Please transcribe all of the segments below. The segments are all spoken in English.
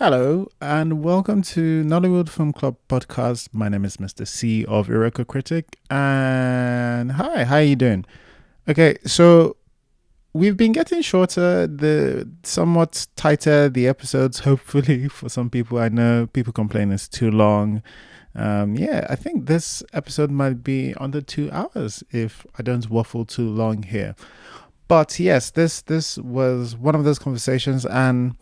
Hello and welcome to Nollywood Film Club podcast. My name is Mr. C of Iroko Critic, and hi, how are you doing? Okay, so we've been getting shorter, the somewhat tighter the episodes. Hopefully, for some people, I know people complain it's too long. Yeah, I think this episode might be under 2 hours if I don't waffle too long here. But yes, this was one of those conversations, and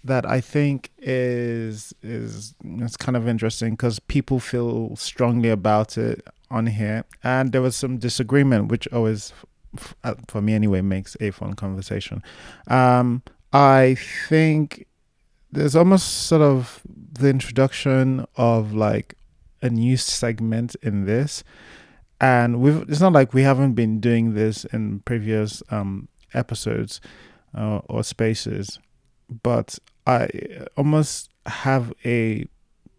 that I think is it's kind of interesting because people feel strongly about it on here, and there was some disagreement, which always, for me anyway, makes a fun conversation. I think there's almost sort of the introduction of like a new segment in this, and it's not like we haven't been doing this in previous episodes or spaces, but I almost have a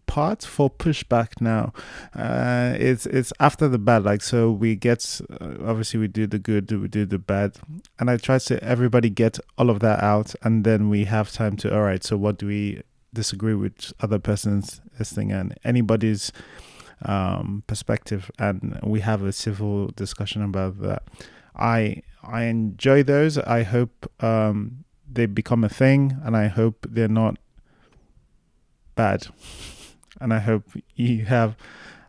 part for pushback now. It's after the bad, like, so we get obviously we do the good, we do the bad, and I try to everybody get all of that out, and then we have time to, all right, so what do we disagree with other person's this thing and anybody's perspective, and we have a civil discussion about that. I enjoy those. I hope they become a thing, and I hope they're not bad. And I hope you have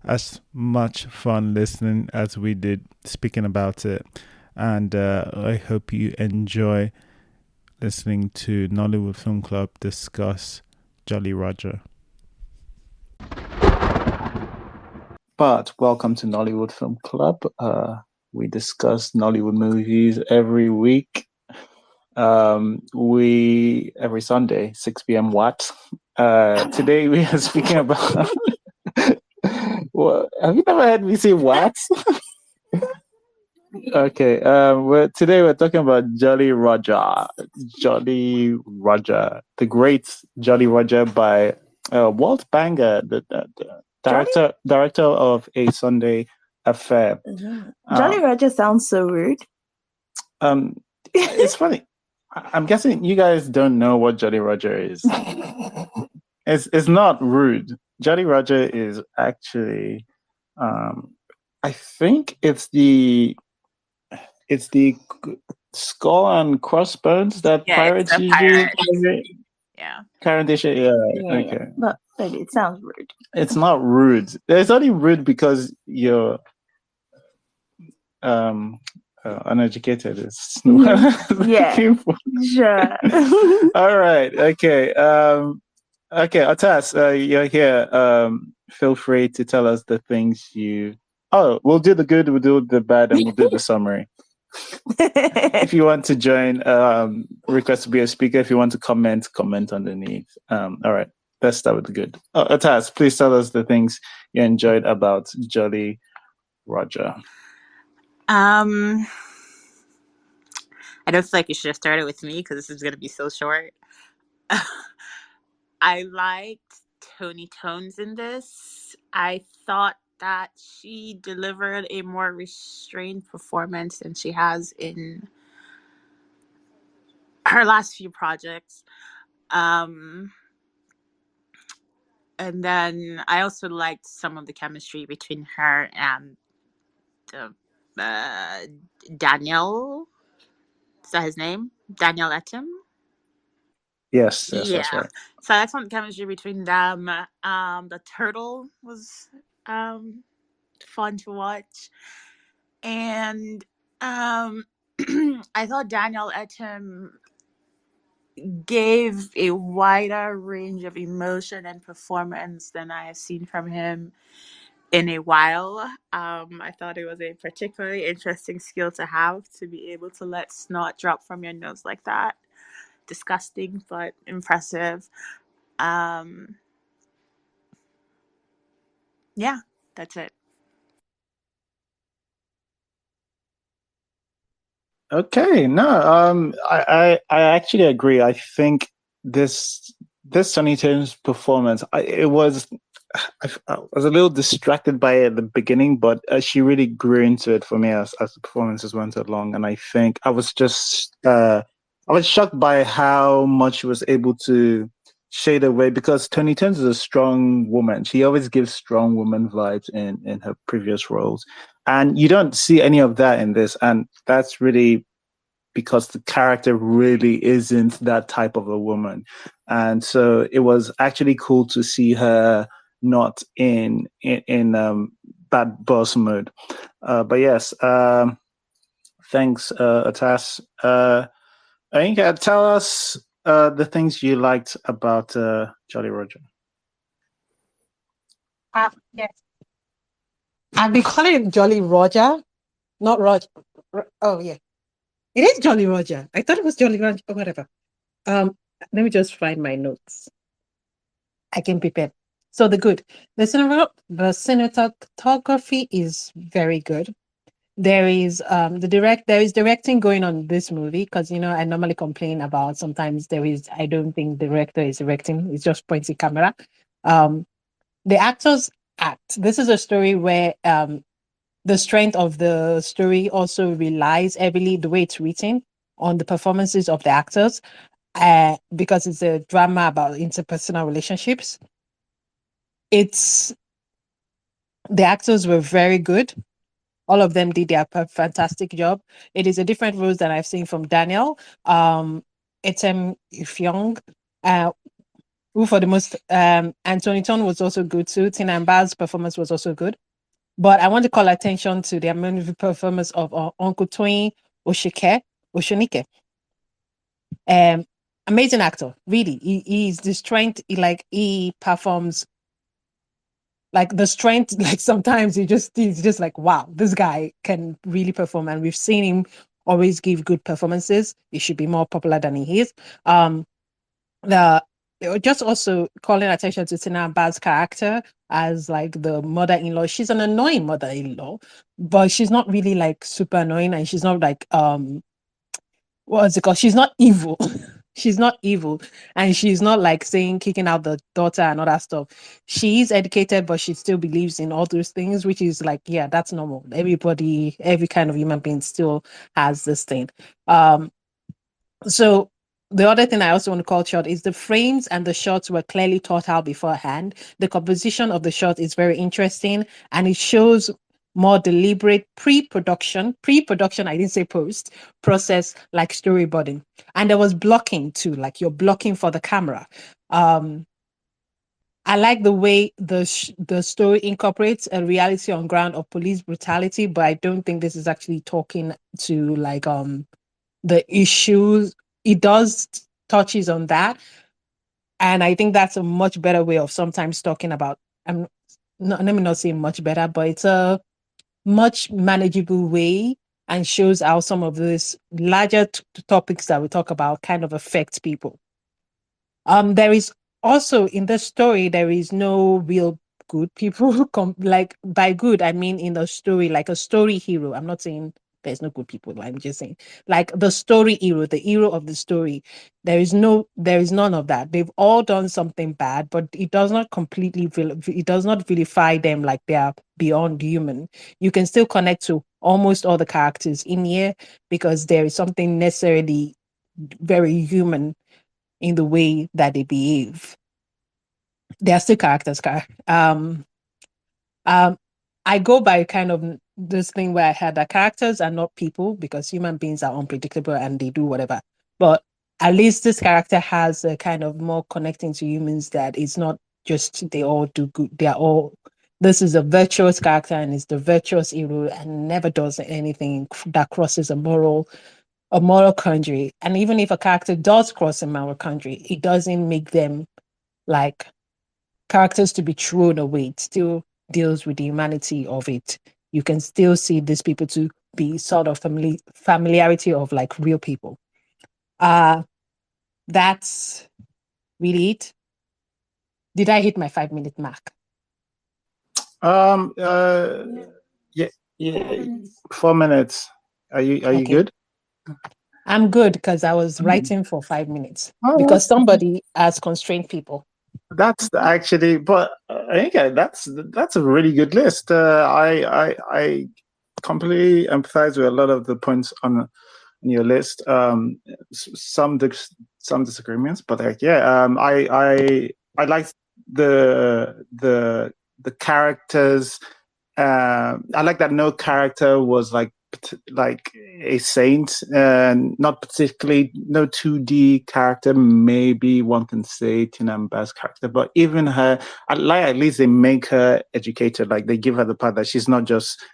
as much fun listening as we did speaking about it. And I hope you enjoy listening to Nollywood Film Club discuss Jolly Roger. But welcome to Nollywood Film Club. We discuss Nollywood movies every week. We every Sunday, 6 p.m. What? Today we are speaking about. Well, have you never heard me say what? Okay. Today we're talking about Jolly Roger, the great Jolly Roger by Walt Banger, the director of A Sunday Affair. Jolly Roger sounds so rude. It's funny. I'm guessing you guys don't know what Jolly Roger is. It's not rude. Jolly Roger is actually, I think it's the skull and crossbones that pirates usually. Yeah. Current edition, yeah. Okay. But it sounds rude. It's not rude. It's only rude because you're uneducated is yeah. Sure. All right. Okay. Okay, Atas, you're here. Feel free to tell us the things you. Oh, we'll do the good, we'll do the bad, and we'll do the summary. If you want to join, request to be a speaker. If you want to comment underneath. All right. Let's start with the good. Atas, please tell us the things you enjoyed about Jolly Roger. I don't feel like you should have started with me because this is going to be so short. I liked Tony Tones in this. I thought that she delivered a more restrained performance than she has in her last few projects. And then I also liked some of the chemistry between her and Daniel. Is that his name? Daniel Etim? Yes, that's right. So that's some chemistry between them. The turtle was fun to watch. And I thought Daniel Etim gave a wider range of emotion and performance than I have seen from him in a while. I thought it was a particularly interesting skill to have, to be able to let snot drop from your nose like that. Disgusting, but impressive. Yeah, that's it. Okay, no, I actually agree. I think this Sunny Tones performance, I was a little distracted by it at the beginning, but she really grew into it for me as the performances went along, and I think I was just I was shocked by how much she was able to shade away because Tony Toons is a strong woman. She always gives strong woman vibes in her previous roles. And you don't see any of that in this. And that's really because the character really isn't that type of a woman. And so it was actually cool to see her not in bad boss mode. But yes, thanks, Atas. Inka, tell us the things you liked about Jolly Roger. Yes. I've been calling it Jolly Roger, not Roger. Oh, yeah. It is Jolly Roger. I thought it was Jolly Roger or whatever. Let me just find my notes. I can prepare. So the cinematography is very good. There is directing going on this movie because I normally complain about sometimes I don't think the director is directing, it's just pointing camera. The actors act. This is a story where the strength of the story also relies heavily, the way it's written, on the performances of the actors, because it's a drama about interpersonal relationships. The actors were very good. All of them did their fantastic job. It is a different role than I've seen from Daniel. Etem Ifyong, who for the most, Anthony Ton was also good too. Tina Mba's performance was also good. But I want to call attention to the amazing performance of Uncle Toyin Oshonike. Amazing actor, really. He's the strength. He performs like the strength. Like sometimes he's just like, wow, this guy can really perform, and we've seen him always give good performances. He should be more popular than he is. Just also calling attention to Tina Mba's character as like the mother-in-law. She's an annoying mother-in-law, but she's not really like super annoying, and she's not like what's it called? She's not evil. She's not evil, and she's not like kicking out the daughter and all that stuff. She's educated, but she still believes in all those things, which is like, yeah, that's normal. Everybody, every kind of human being still has this thing. So the other thing I also want to call short is the frames and the shots were clearly thought out beforehand. The composition of the shot is very interesting, and it shows more deliberate pre-production, I didn't say post, process like storyboarding. And there was blocking too, like you're blocking for the camera. I like the way the story incorporates a reality on ground of police brutality, but I don't think this is actually talking to like the issues. It does touches on that, and I think that's a much better way of sometimes talking about. Let me not say much better, but it's a much manageable way and shows how some of these larger topics that we talk about kind of affect people. There is also in the story there is no real good people. Like by good, I mean in the story, like a story hero. I'm not saying there's no good people. I'm just saying like the story hero, the hero of the story. There is none of that. They've all done something bad, but it does not vilify them like they are beyond human. You can still connect to almost all the characters in here because there is something necessarily very human in the way that they behave. They are still characters. I go by kind of this thing where I had that characters are not people because human beings are unpredictable and they do whatever. But at least this character has a kind of more connecting to humans that it's not just they all do good. This is a virtuous character and is the virtuous hero and never does anything that crosses a moral quandary. And even if a character does cross a moral quandary, it doesn't make them like characters to be thrown away. It still deals with the humanity of it. You can still see these people to be sort of familiarity of like real people. That's really it. Did I hit my 5-minute mark? Yeah, 4 minutes. Are you good? I'm good because I was writing for 5 minutes because somebody has constrained people. That's actually, but I think that's a really good list. I completely empathize with a lot of the points on your list. Some some disagreements, but I liked the characters. I like that no character was like a saint, and not particularly no 2D character. Maybe one can say Tina Mba's character, but even her, I like at least they make her educated. Like they give her the part that she's not just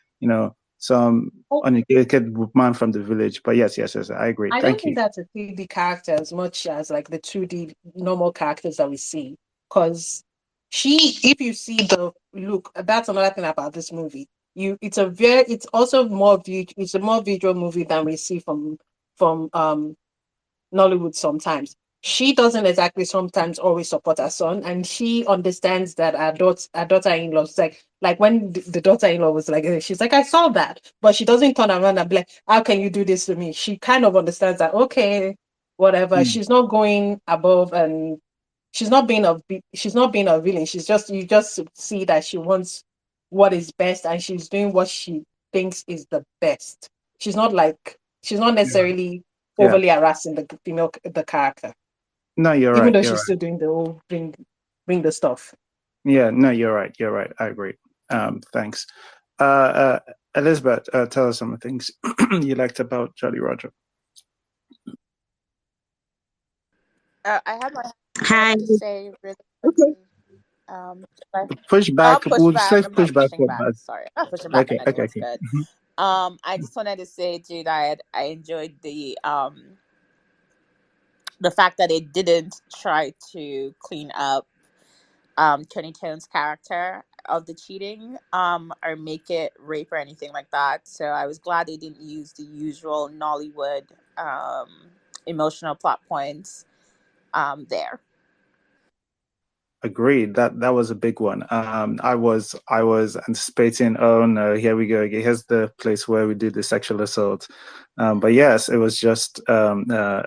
some uneducated woman from the village. But yes, I agree. I don't think that's a 3D character as much as like the 2D normal characters that we see. Because if you see the look, that's another thing about this movie. It's a more visual movie than we see from Nollywood sometimes. She doesn't exactly sometimes always support her son, and she understands that her daughter-in-law is like when the daughter-in-law was like, she's like, I saw that, but she doesn't turn around and be like, how can you do this to me? She kind of understands that, okay, whatever. She's not going above, and she's not being a villain. You just see that she wants what is best, and she's doing what she thinks is the best. She's not necessarily overly harassing the character. No, you're right. Even though she's still doing the whole bring the stuff. Yeah, no, you're right. I agree. Thanks. Elizabeth, tell us some of the things you liked about Jolly Roger. I have my Hi. to say really quickly. Push back. Push back. Push back. Sorry, I'm not pushing back. Okay. Good. I just wanted to say, Jude, I enjoyed the fact that it didn't try to clean up Tony Tone's character of the cheating or make it rape or anything like that. So I was glad they didn't use the usual Nollywood emotional plot points there. Agreed. That was a big one. I was anticipating, oh no, here we go again. Here's the place where we do the sexual assault. But yes, it was just a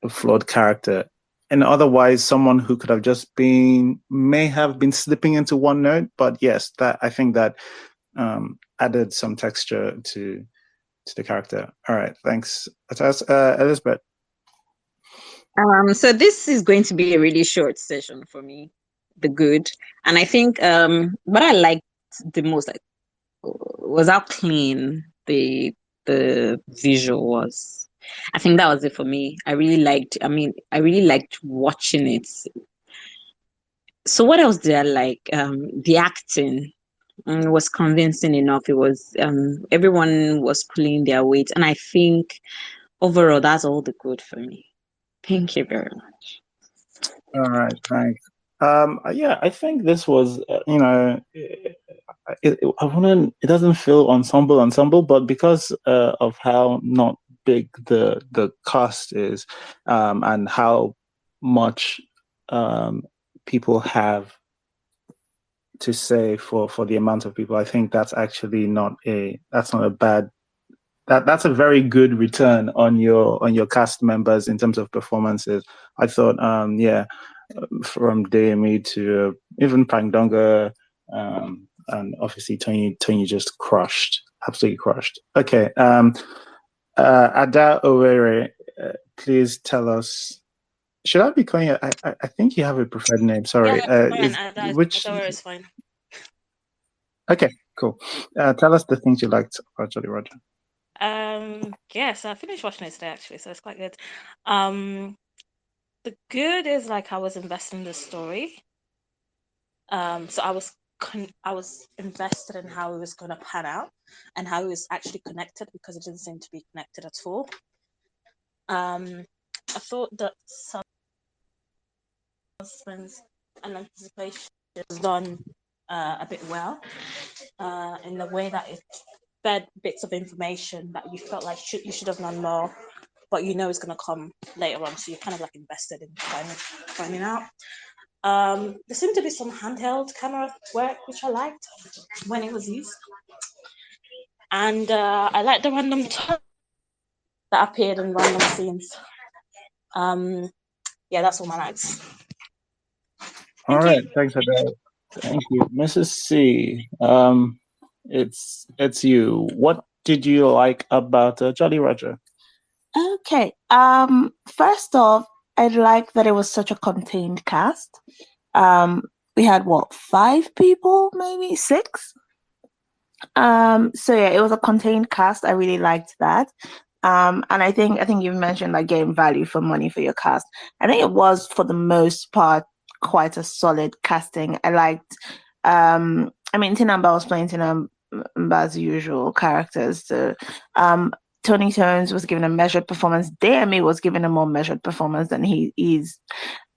flawed character. And otherwise, someone who could have just may have been slipping into one note. But yes, I think that added some texture to the character. All right, thanks. Elizabeth. So this is going to be a really short session for me. The good, and I think what I liked the most was how clean the visual was. I think that was it for me. I really liked watching it. So what else did I like? The acting was convincing enough. It was everyone was pulling their weight, and I think overall that's all the good for me. Thank you very much. All right, thanks. I think this was, it doesn't feel ensemble, but because of how not big the cast is, and how much people have to say for the amount of people, I think that's actually not a bad. That's a very good return on your cast members in terms of performances. I thought, from Demi to even Pangdonga, and obviously Tony just absolutely crushed. Okay, Ada Owere, please tell us. Should I be calling you? I think you have a preferred name. Sorry, Ada Owere is fine. Okay, cool. Tell us the things you liked about Jolly Roger. Yes, I finished watching it today actually, so it's quite good. The good is like I was invested in the story. So I was invested in how it was going to pan out and how it was actually connected, because it didn't seem to be connected at all. I thought that some suspense and anticipation was done a bit well, in the way that it fed bits of information that you felt like you should have known more, but it's going to come later on, so you're kind of like invested in finding out. There seemed to be some handheld camera work, which I liked when it was used, and I liked the random that appeared in random scenes. That's all my likes. All right, thanks for that. Thank you, Mrs. C. It's you. What did you like about Jolly Roger? Okay. First off, I like that it was such a contained cast. We had 5 people, maybe 6. So yeah, it was a contained cast. I really liked that. And I think you mentioned like getting value for money for your cast. I think it was for the most part quite a solid casting. I liked Tinamba was playing Tinamba's usual characters. So Tony Tones was given a measured performance. Demi was given a more measured performance than he's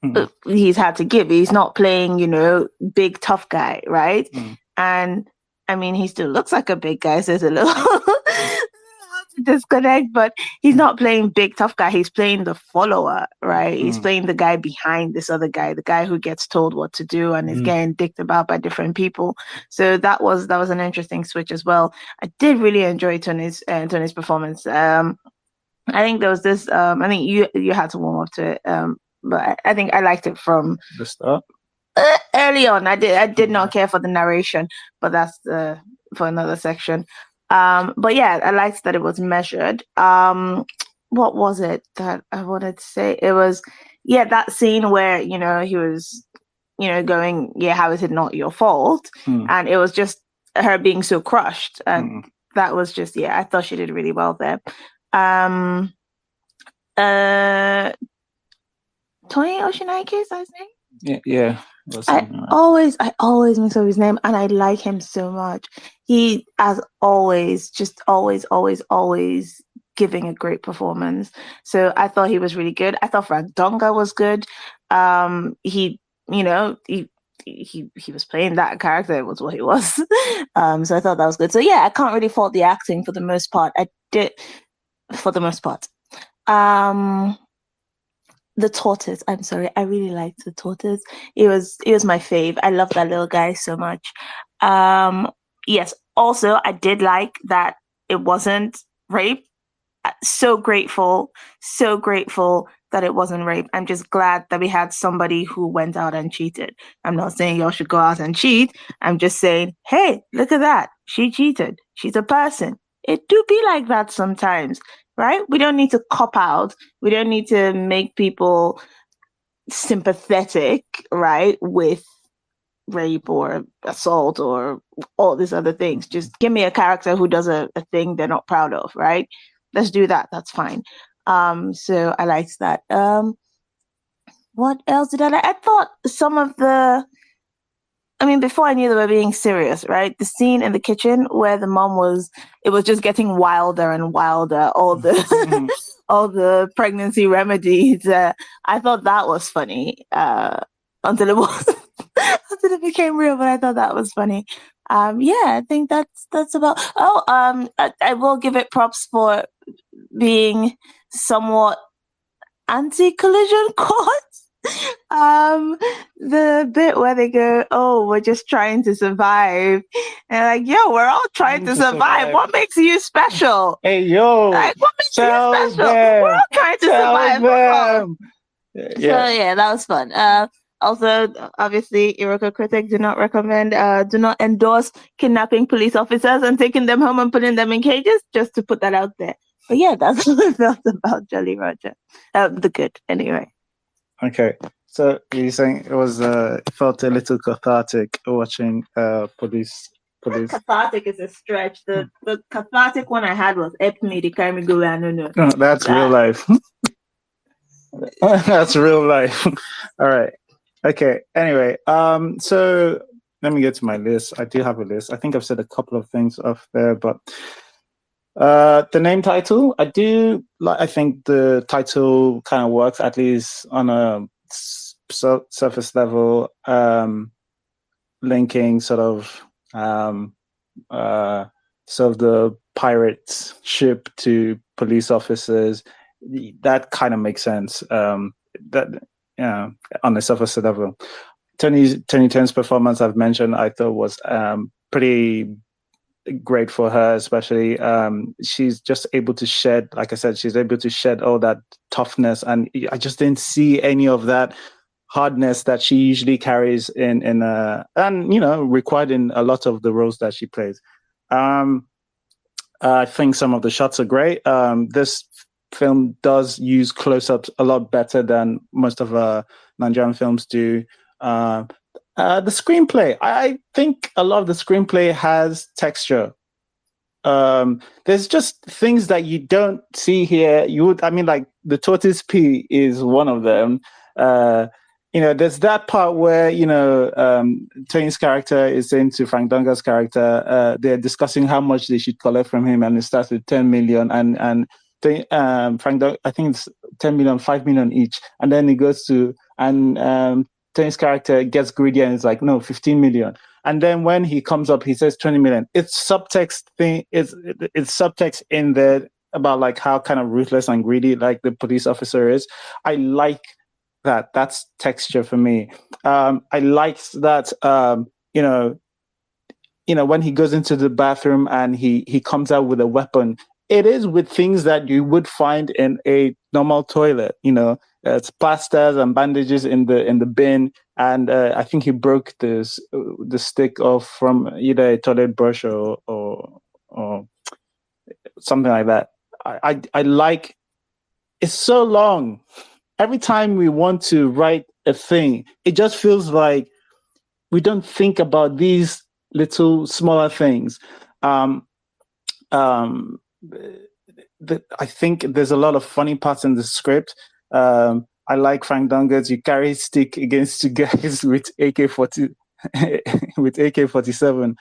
had to give. He's not playing, big tough guy, right? And I mean, he still looks like a big guy, so it's a little hard to disconnect, but he's not playing big tough guy. He's playing the follower, right? He's playing the guy behind this other guy, the guy who gets told what to do and is getting dicked about by different people. So that was an interesting switch as well. I did really enjoy Tony's performance. I think there was this. I think you had to warm up to it, but I think I liked it from the start. Early on. I did not care for the narration, but that's for another section. But yeah, I liked that it was measured. What was it that I wanted to say? It was that scene where he was going, how is it not your fault? And it was just her being so crushed, and that was just I thought she did really well there. Tony Oceanike is his name? Yeah. I always mix up his name, and I like him so much. He, as always, just always giving a great performance. So I thought he was really good. I thought Frank Donga was good. He was playing that character. It was what he was. So I thought that was good. So yeah, I can't really fault the acting for the most part. The tortoise. I'm sorry. I really liked the tortoise. It was my fave. I love that little guy so much. Yes. Also, I did like that it wasn't rape. So grateful that it wasn't rape. I'm just glad that we had somebody who went out and cheated. I'm not saying y'all should go out and cheat. I'm just saying, hey, look at that. She cheated. She's a person. It do be like that sometimes. Right? We don't need to cop out. We don't need to make people sympathetic, right, with rape or assault or all these other things. Just give me a character who does a thing they're not proud of, right? Let's do that. That's fine. So I liked that. What else did I like? I thought some of before I knew they were being serious, right? The scene in the kitchen where the mom it was just getting wilder and wilder, all the all the pregnancy remedies. I thought that was funny until it became real, but I thought that was funny. I think that's about. I will give it props for being somewhat anti-collision course. The bit where they go, oh, we're just trying to survive, and like, yo, we're all trying to survive. What makes you special? Hey, yo, like, what makes you special? We're all trying to survive. So yeah, that was fun. Also, obviously, Iroko Critic do not endorse kidnapping police officers and taking them home and putting them in cages, just to put that out there. But yeah, that's what I felt about Jolly Roger. The good, anyway. Okay, so you're saying it was felt a little cathartic watching police. Cathartic is a stretch. The cathartic one I had was Epme, the carry me go where I don't know. No, that's real life. That's real life. All right. Okay. Anyway, so let me get to my list. I do have a list. I think I've said a couple of things off there, but the name title, I think the title kind of works, at least on a surface level, linking sort of the pirate ship to police officers. That kind of makes sense. On the surface level. Tony Tone's performance, I've mentioned, I thought was pretty great for her, especially. She's just able to shed, like I said, she's able to shed all that toughness, and I just didn't see any of that hardness that she usually carries required in a lot of the roles that she plays. I think some of the shots are great. This film does use close-ups a lot better than most of Nigerian films do. The screenplay, I think a lot of the screenplay has texture. There's just things that you don't see here. Like the tortoise P is one of them. There's that part where, Tony's character is saying to Frank Dunga's character, they're discussing how much they should collect from him, and it starts with 10 million, and Frank Dunga, I think it's 10 million, 5 million each, and then it goes to, and Tony's character gets greedy and it's like, no, 15 million. And then when he comes up, he says 20 million. It's subtext thing. It's subtext in there about like how kind of ruthless and greedy like the police officer is. I like that. That's texture for me. I liked that. When he goes into the bathroom and he comes out with a weapon. It is with things that you would find in a normal toilet. It's plasters and bandages in the bin, and I think he broke the stick off from either a toilet brush or something like that. I like. It's so long. Every time we want to write a thing, it just feels like we don't think about these little smaller things. I think there's a lot of funny parts in the script. I like Frank Dunga's "you carry stick against two guys with AK-47."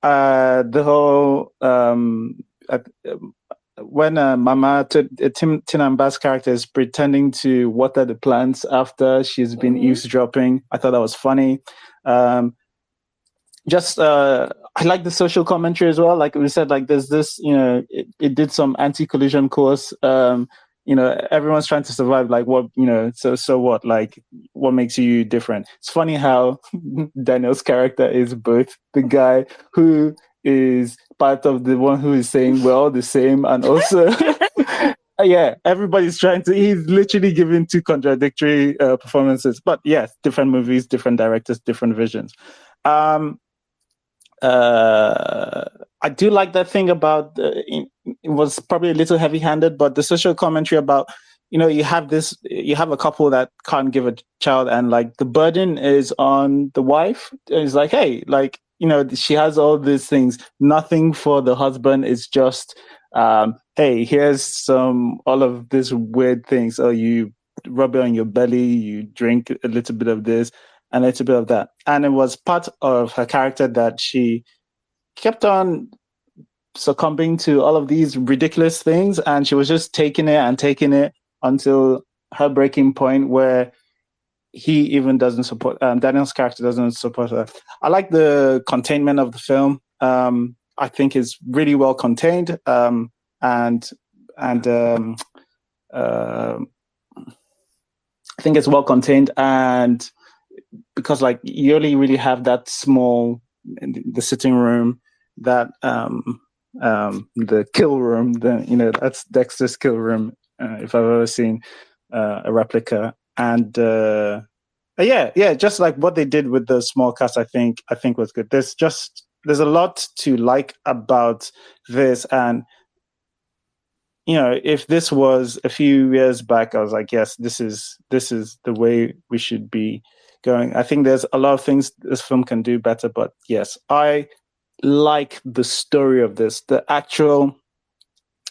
The whole when Mama Tinamba's character is pretending to water the plants after she's been eavesdropping, I thought that was funny. I like the social commentary as well. Like we said, like there's this, it did some anti-collision course. Everyone's trying to survive. Like what, so what? Like what makes you different? It's funny how Daniel's character is both the guy who is part of the one who is saying we're all the same, and also yeah, everybody's he's literally giving two contradictory performances. But yes, different movies, different directors, different visions. I do like that thing about it was probably a little heavy-handed, but the social commentary about, you have a couple that can't give a child, and like the burden is on the wife. It's like, hey, like, she has all these things, nothing for the husband. It's just, hey, here's all of these weird things. Oh, you rub it on your belly, you drink a little bit of this, and a little bit of that. And it was part of her character that she kept on succumbing to all of these ridiculous things, and she was just taking it until her breaking point where he even doesn't support, Daniel's character doesn't support her. I like the containment of the film. I think it's really well contained, and I think it's well contained, and because like you only really have that small, the sitting room, that the kill room, that's Dexter's kill room, if I've ever seen a replica. And just like what they did with the small cast, I think was good. There's a lot to like about this, and if this was a few years back, I was like, yes, this is the way we should be going. I think there's a lot of things this film can do better, but yes, I like the story of this, the actual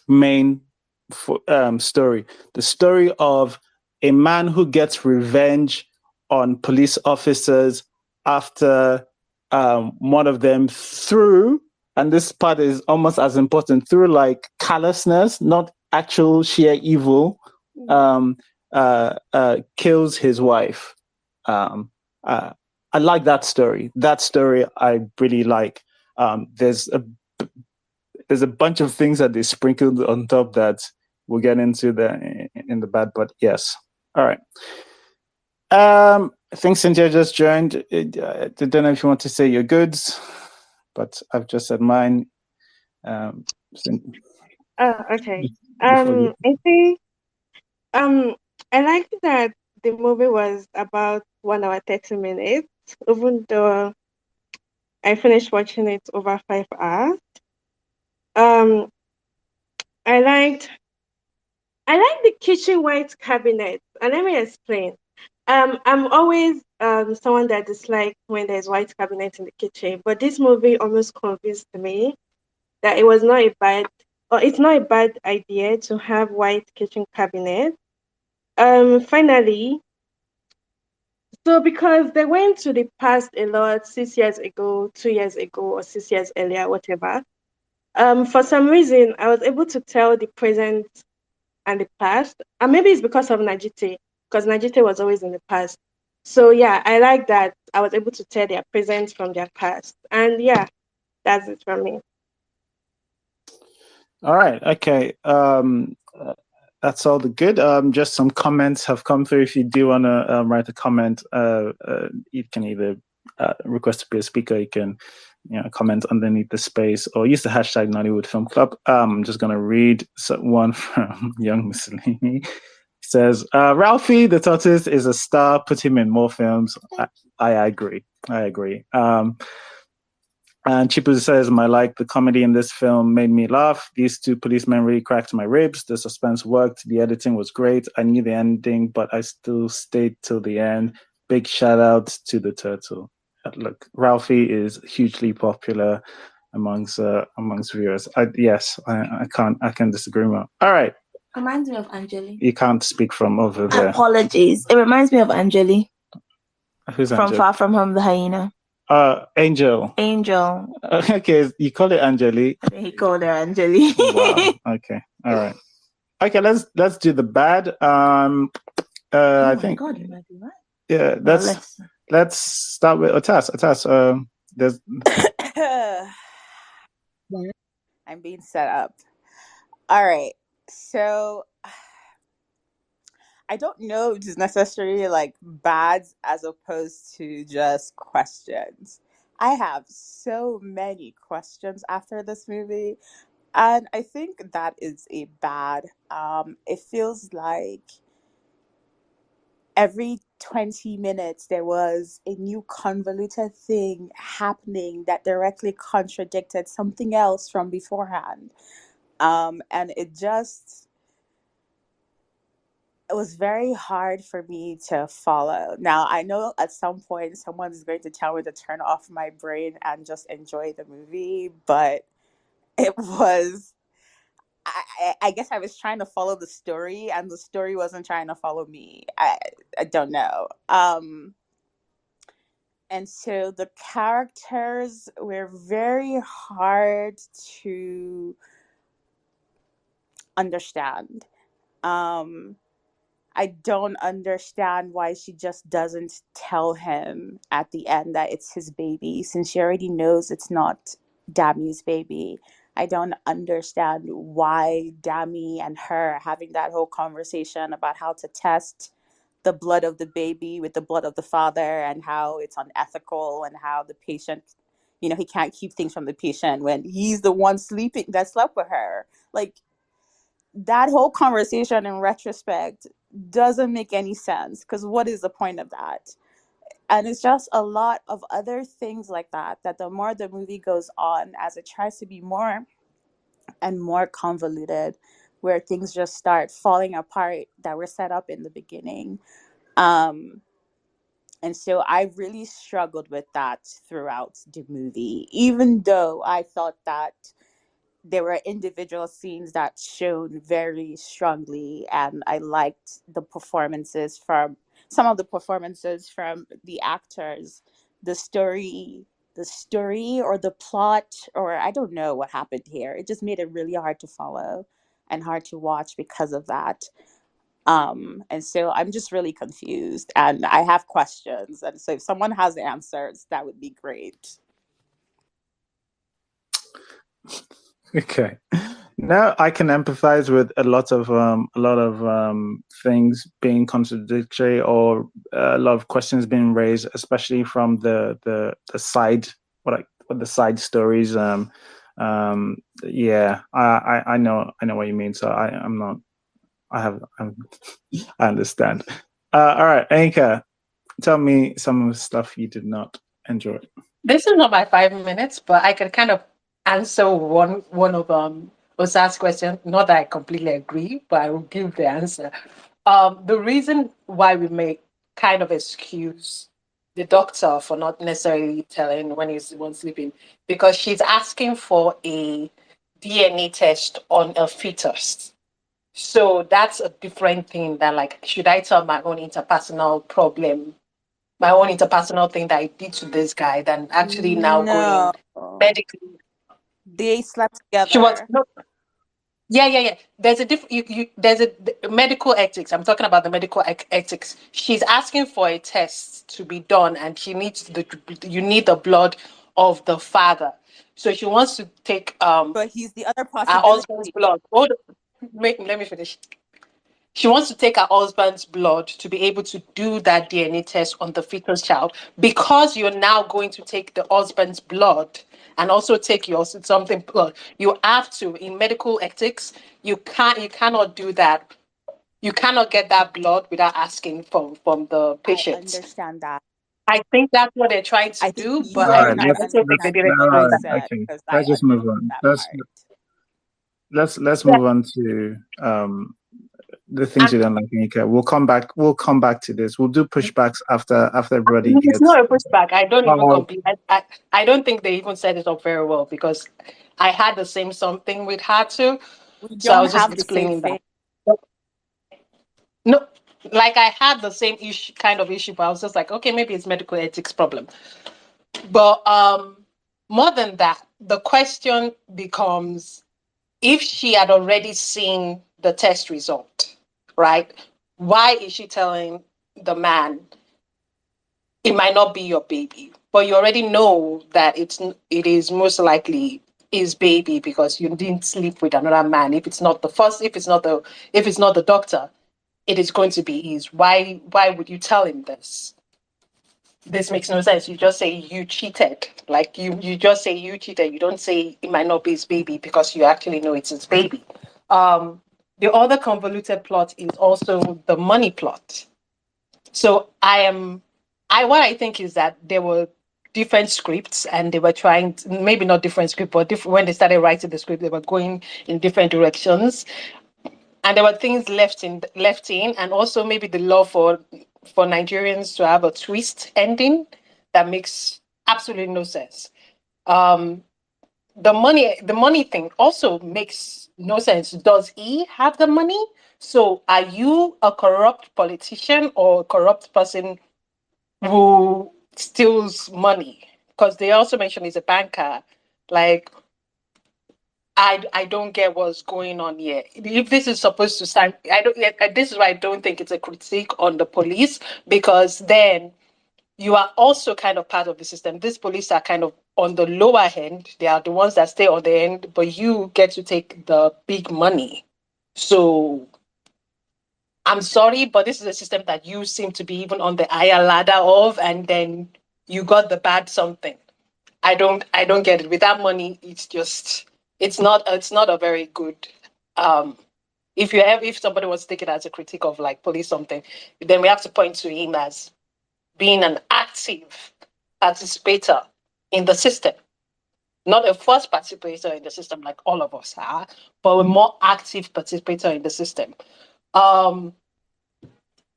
main story, the story of a man who gets revenge on police officers after one of them through, and this part is almost as important, through like callousness, not actual sheer evil, kills his wife. I like that story. That story I really like. There's a bunch of things that they sprinkled on top that we'll get into in the bad, but yes. All right. I think Cynthia just joined. I don't know if you want to say your goods, but I've just said mine. Okay. I think I like that the movie was about 1 hour 30 minutes, even though I finished watching it over 5 hours. I liked I like the kitchen white cabinet, and let me explain. I'm always someone that dislikes when there's white cabinet in the kitchen, but this movie almost convinced me that it was not a bad, or it's not a bad idea to have white kitchen cabinet. Finally, so because they went to the past a lot 6 years ago, 2 years ago, or 6 years earlier, whatever. For some reason, I was able to tell the present and the past, and maybe it's because of Najite, because Najite was always in the past. So yeah, I like that I was able to tell their present from their past, and yeah, that's it from me. All right. Okay. That's all the good. Just some comments have come through. If you do want to write a comment, you can either request to be a speaker. You can, comment underneath the space or use the hashtag Nollywood Film Club. I'm just gonna read one from Young Mussolini. He says, "Ralphie the tortoise is a star. Put him in more films." I agree. And Chipu says, the comedy in this film made me laugh. These two policemen really cracked my ribs. The suspense worked. The editing was great. I knew the ending, but I still stayed till the end. Big shout out to the turtle. Look, Ralphie is hugely popular amongst viewers. I can disagree more. All right. Reminds me of Angeli. You can't speak from over there. Apologies. It reminds me of Angeli. Who's from Angel? Far From Home, the hyena. Angel. Okay, you call it Angeli. He called her Angeli. Wow. Okay. All right. Okay, let's do the bad. I think. God, you might be right. Yeah, let's start with Otas. There's. I'm being set up. All right. So I don't know if it's necessarily like bad as opposed to just questions. I have so many questions after this movie, and I think that is a bad. It feels like every 20 minutes there was a new convoluted thing happening that directly contradicted something else from beforehand. And it was very hard for me to follow. Now, I know at some point someone's going to tell me to turn off my brain and just enjoy the movie, but it was, I guess I was trying to follow the story and the story wasn't trying to follow me. I don't know. And so the characters were very hard to understand. I don't understand why she just doesn't tell him at the end that it's his baby, since she already knows it's not Dami's baby. I don't understand why Dami and her are having that whole conversation about how to test the blood of the baby with the blood of the father and how it's unethical and how the patient, he can't keep things from the patient when he's the one that slept with her. Like, that whole conversation in retrospect doesn't make any sense, because what is the point of that? And it's just a lot of other things like that the more the movie goes on, as it tries to be more and more convoluted, where things just start falling apart that were set up in the beginning. And so I really struggled with that throughout the movie, even though I thought that there were individual scenes that shone very strongly, and I liked some of the performances from the actors. The story or the plot, or I don't know what happened here. It just made it really hard to follow and hard to watch because of that. And so I'm just really confused and I have questions. And so if someone has answers, that would be great. Okay. Now I can empathize with a lot of things being contradictory, or a lot of questions being raised, especially from the side the side stories. Yeah, I know what you mean. So I understand. All right, Anka, tell me some of the stuff you did not enjoy. This is not my 5 minutes, but I can kind of answer one of Osa's question. Not that I completely agree, but I will give the answer. The reason why we may kind of excuse the doctor for not necessarily telling when he's one sleeping, because she's asking for a DNA test on a fetus. So that's a different thing than like, should I tell my own interpersonal problem, my own interpersonal thing that I did to this guy, than actually now No, going medically. they slept She was together. no, yeah. There's a different. There's a medical ethics. I'm talking about the medical ethics. She's asking for a test to be done, and she needs you need the blood of the father. So she wants to take But he's the other her husband's possibility. blood. Hold, let me finish. She wants to take her husband's blood to be able to do that DNA test on the fetus child, because you're now going to take the husband's blood and also take your something blood. You have to, in medical ethics, you cannot do that. You cannot get that blood without asking from the I patient. understand that. I think that's what they're trying to I think do, but you All are right, not I also think they understanding didn't what do I all that. right, said okay. because I Let's just agree move with on. that Let's part. let's Yeah. move on to the things And you don't like, Nika. We'll come back. We'll come back to this. We'll do pushbacks after everybody it's gets. not a pushback. I don't even Oh, complete. I don't think they even set it up very well, because I had the same something with her too. We So I don't was just have the same explaining that. thing. No, like I had the same issue, kind of issue, but I was just like, okay, maybe it's medical ethics problem. But more than that, the question becomes, if she had already seen the test result, right? Why is she telling the man it might not be your baby, but you already know that it is most likely his baby, because you didn't sleep with another man? If it's not the first, if it's not the doctor, it is going to be his. Why would you tell him this? This makes no sense. You just say you cheated. Like you just say you cheated. You don't say it might not be his baby, because you actually know it's his baby. The other convoluted plot is also the money plot. So what I think is that there were different scripts, and they were trying to, maybe not different script, but when they started writing the script, they were going in different directions, and there were things left in, and also maybe the law for Nigerians to have a twist ending that makes absolutely no sense. Um, the money thing also makes no sense. Does he have the money? So are you a corrupt politician or a corrupt person who steals money? Because they also mentioned he's a banker. Like, I don't get what's going on here. If this is supposed to stand, I don't. This is why I don't think it's a critique on the police, because then you are also kind of part of the system. These police are kind of on the lower end. They are the ones that stay on the end, but you get to take the big money. So I'm sorry, but this is a system that you seem to be even on the higher ladder of, and then you got the bad something. I don't get it. With that money, it's not a very good if somebody was to take it as a critique of like police something, then we have to point to him as being an active participator in the system. Not a first participator in the system like all of us are, but a more active participator in the system. Um,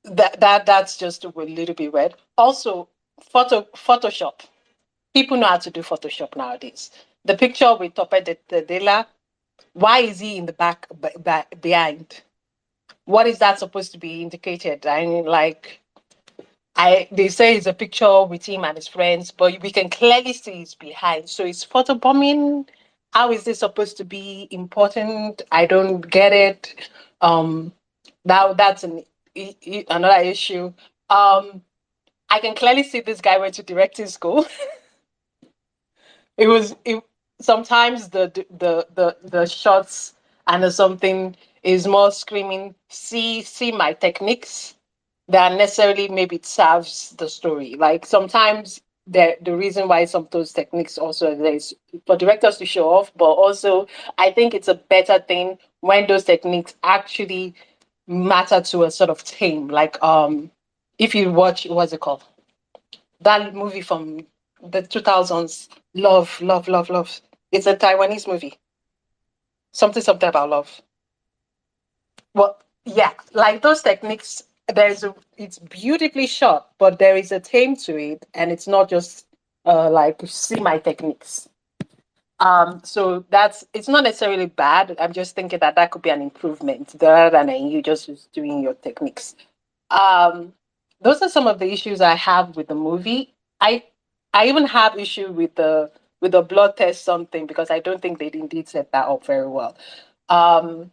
that's just a little bit weird. Also, Photoshop. People know how to do Photoshop nowadays. The picture with Tope de Dela, why is he in the back behind? What is that supposed to be indicated? I mean, like, they say it's a picture with him and his friends, but we can clearly see he's behind. So it's photobombing. How is this supposed to be important? I don't get it. Now that's another issue. I can clearly see this guy went to directing school. Sometimes the shots and the something is more screaming, see my techniques, than necessarily maybe it serves the story. Like sometimes the reason why some of those techniques also is for directors to show off, but also I think it's a better thing when those techniques actually matter to a sort of team. Like if you watch, what's it called? That movie from the 2000s, Love. It's a Taiwanese movie. Something about love. Well, yeah, like those techniques, it's beautifully shot, but there is a theme to it, and it's not just like see my techniques. So it's not necessarily bad. I'm just thinking that could be an improvement rather than you just doing your techniques. Um, those are some of the issues I have with the movie. I even have issue with the blood test something because I don't think they indeed set that up very well. Um,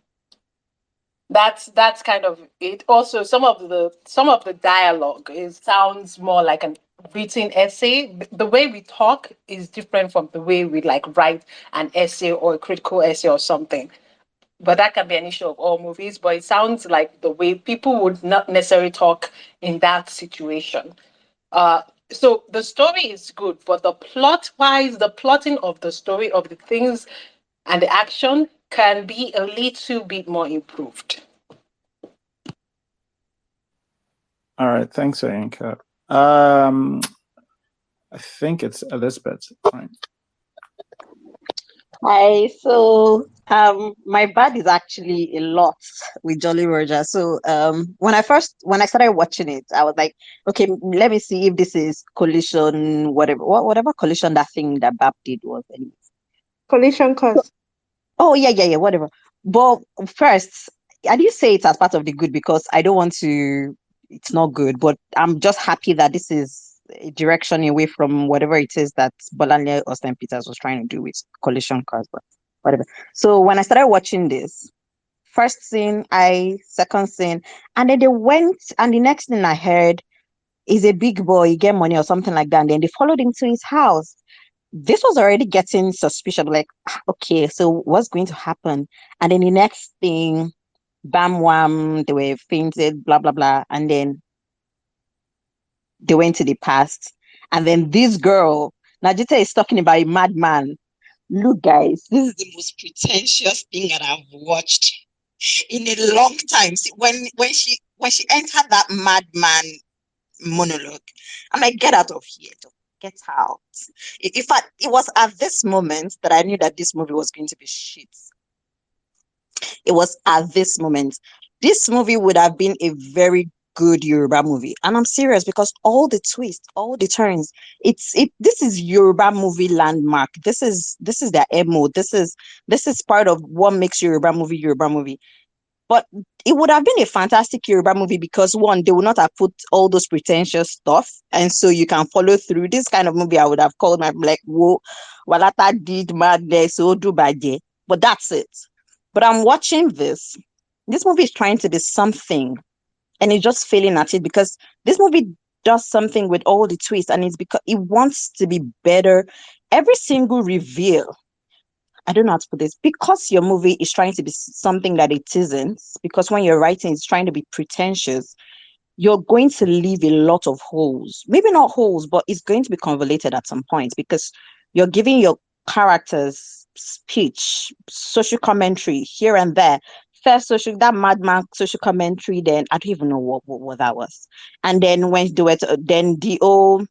that's kind of it. Also, some of the dialogue sounds more like an written essay. The way we talk is different from the way we like write an essay or a critical essay or something. But that can be an issue of all movies. But it sounds like the way people would not necessarily talk in that situation. So the story is good, but the plot wise, the plotting of the story of the things and the action can be a little bit more improved. All right, thanks, Ayanka. I think it's Elizabeth. Right. Hi, so my bad is actually a lot with Jolly Roger. So when I started watching it, I was like, okay, let me see if this is collision, whatever collision that thing that Bab did was. Anyway. Collision course. Oh yeah, whatever. But first, I didn't say it as part of the good because I don't want to. It's not good, but I'm just happy that this is a direction away from whatever it is that Bolanle Austin Peters was trying to do with collision cars, but whatever. So when I started watching this, first scene, second scene, and then they went, and the next thing I heard is a big boy, get money or something like that, and then they followed him to his house. This was already getting suspicious. Like, okay, so what's going to happen? And then the next thing, bam wham, they were fainted, blah blah blah, and then they went to the past. And then this girl, Najita is talking about a madman. Look, guys, this is the most pretentious thing that I've watched in a long time. See, when she entered that madman monologue, I'm like, get out of here. Get out. In fact, it was at this moment that I knew that this movie was going to be shit. It was at this moment. This movie would have been a very good Yoruba movie. And I'm serious because all the twists, all the turns, this is Yoruba movie landmark. This is their MO. This is part of what makes Yoruba movie. But it would have been a fantastic Yoruba movie because one, they would not have put all those pretentious stuff, and so you can follow through. This kind of movie I would have called my like, whoa, Walata did madness, so do baje. But that's it. But I'm watching this. This movie is trying to be something, and it's just failing at it because this movie does something with all the twists, and it's because it wants to be better. Every single reveal, I don't know how to put this, because your movie is trying to be something that it isn't, because when you're writing, it's trying to be pretentious, you're going to leave a lot of holes. Maybe not holes, but it's going to be convoluted at some point because you're giving your characters speech, social commentary here and there. First social, that madman social commentary, then I don't even know what that was. And then when they were then the old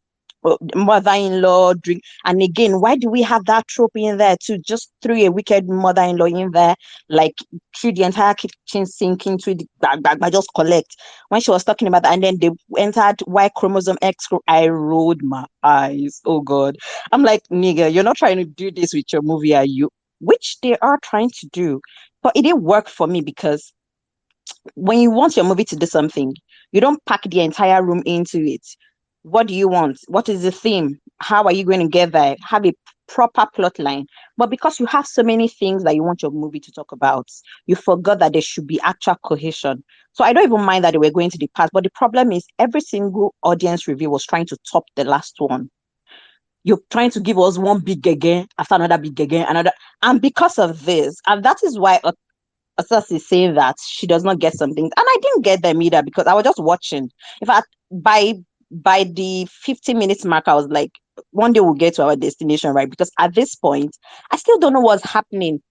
mother-in-law drink, and again, why do we have that trope in there to just throw a wicked mother-in-law in there, like through the entire kitchen sink into the bag, just collect when she was talking about that, and then they entered Y chromosome X. I rolled my eyes. Oh god, I'm like, nigga, you're not trying to do this with your movie, are you? Which they are trying to do, but it didn't work for me because when you want your movie to do something, you don't pack the entire room into it. What do you want? What is the theme? How are you going to get there? Have a proper plot line. But because you have so many things that you want your movie to talk about, you forgot that there should be actual cohesion. So I don't even mind that they were going to the past. But the problem is every single audience review was trying to top the last one. You're trying to give us one big again after another big again, another. And because of this, and that is why Asas is saying that she does not get some things, and I didn't get them either because I was just watching. In fact, by the 15 minutes mark, I was like, one day we'll get to our destination, right? Because at this point, I still don't know what's happening.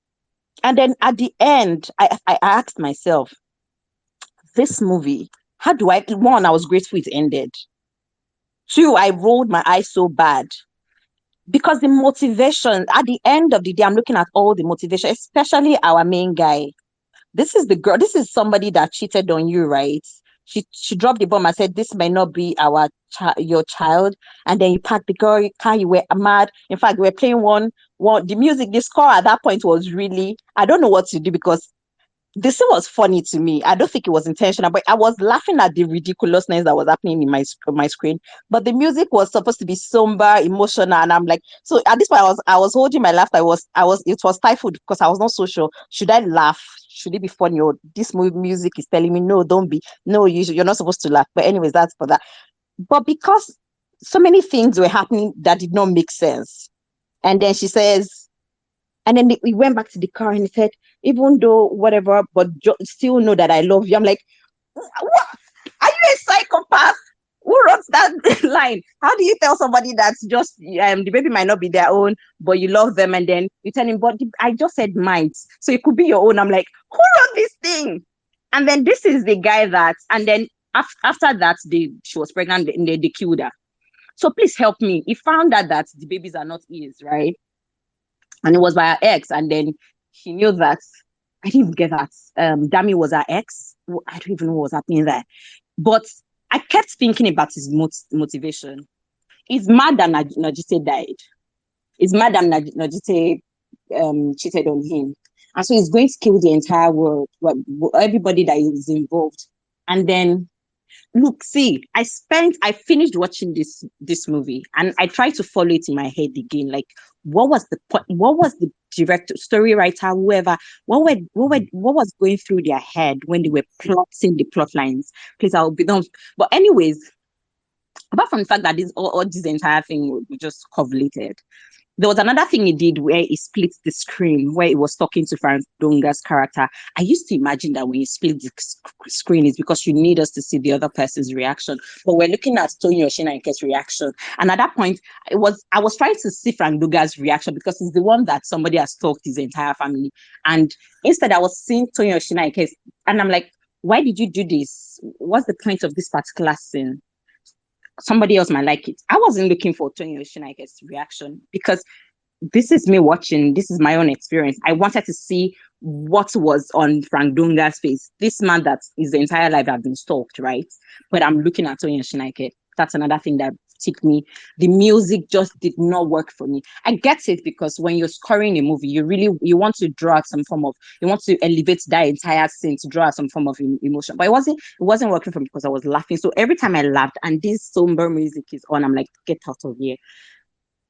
And then at the end, I asked myself, this movie, how do I? One, I was grateful it ended. Two, I rolled my eyes so bad because the motivation at the end of the day, I'm looking at all the motivation, especially our main guy. This is the girl. This is somebody that cheated on you, right? She dropped the bomb and said, "This may not be your child." And then you packed the girl car. You were mad. In fact, we were playing one. The music, the score at that point was really. I don't know what to do because the scene was funny to me. I don't think it was intentional, but I was laughing at the ridiculousness that was happening in my screen. But the music was supposed to be somber, emotional, and I'm like, so at this point, I was holding my laughter. It was stifled because I was not so sure. Should I laugh? Should it be funny? Or this music is telling me no, don't be. No, you're not supposed to laugh. But anyways, that's for that. But because so many things were happening that did not make sense, and then she says. And then we went back to the car and he said, even though whatever, but still know that I love you. I'm like, what? Are you a psychopath? Who wrote that line? How do you tell somebody that's just, the baby might not be their own, but you love them, and then you tell him, but I just said might. So it could be your own. I'm like, who wrote this thing? And then this is the guy that, and then after that, she was pregnant and they killed her. So please help me. He found out that the babies are not his, right? And it was by her ex, and then he knew that. I didn't even get that. Dami was her ex. I don't even know what was happening there. But I kept thinking about his motivation. It's mad that Najite died. It's mad that Najite cheated on him. And so he's going to kill the entire world, everybody that is involved. And then look, see, I finished watching this movie and I tried to follow it in my head again. Like, what was the director, story writer, whoever, what was going through their head when they were plotting the plot lines? Please, I'll be done. But anyways, apart from the fact that this entire thing was just correlated, there was another thing he did where he split the screen, where he was talking to Frank Dunga's character. I used to imagine that when you split the screen, it's because you need us to see the other person's reaction. But we're looking at Tony Oshinanke's reaction. And at that point, I was trying to see Frank Dunga's reaction because he's the one that somebody has stalked his entire family. And instead, I was seeing Tony Oshinanke's, and I'm like, why did you do this? What's the point of this particular scene? Somebody else might like it. I wasn't looking for Tony Oshinanke's reaction because this is me watching. This is my own experience. I wanted to see what was on Frank Dunga's face. This man that his entire life have been stalked, right? But I'm looking at Tony Oshinanke. That's another thing that ticked me. The music just did not work for me. I get it because when you're scoring a movie, you want to draw out some form of, you want to elevate that entire scene to draw out some form of emotion. But it wasn't working for me because I was laughing. So every time I laughed and this somber music is on, I'm like, get out of here.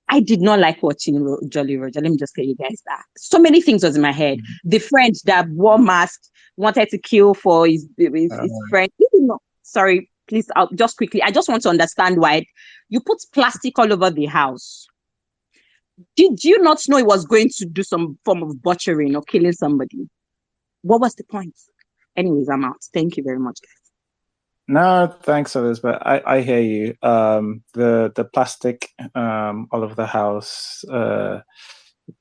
I did not like watching Jolly Roger. Let me just tell you guys that. So many things was in my head. The friend that wore mask wanted to kill for his friend. Sorry, please, just quickly. I just want to understand why you put plastic all over the house. Did you not know it was going to do some form of butchering or killing somebody? What was the point? Anyways, I'm out. Thank you very much. No, thanks, Elizabeth. I hear you. The plastic all over the house,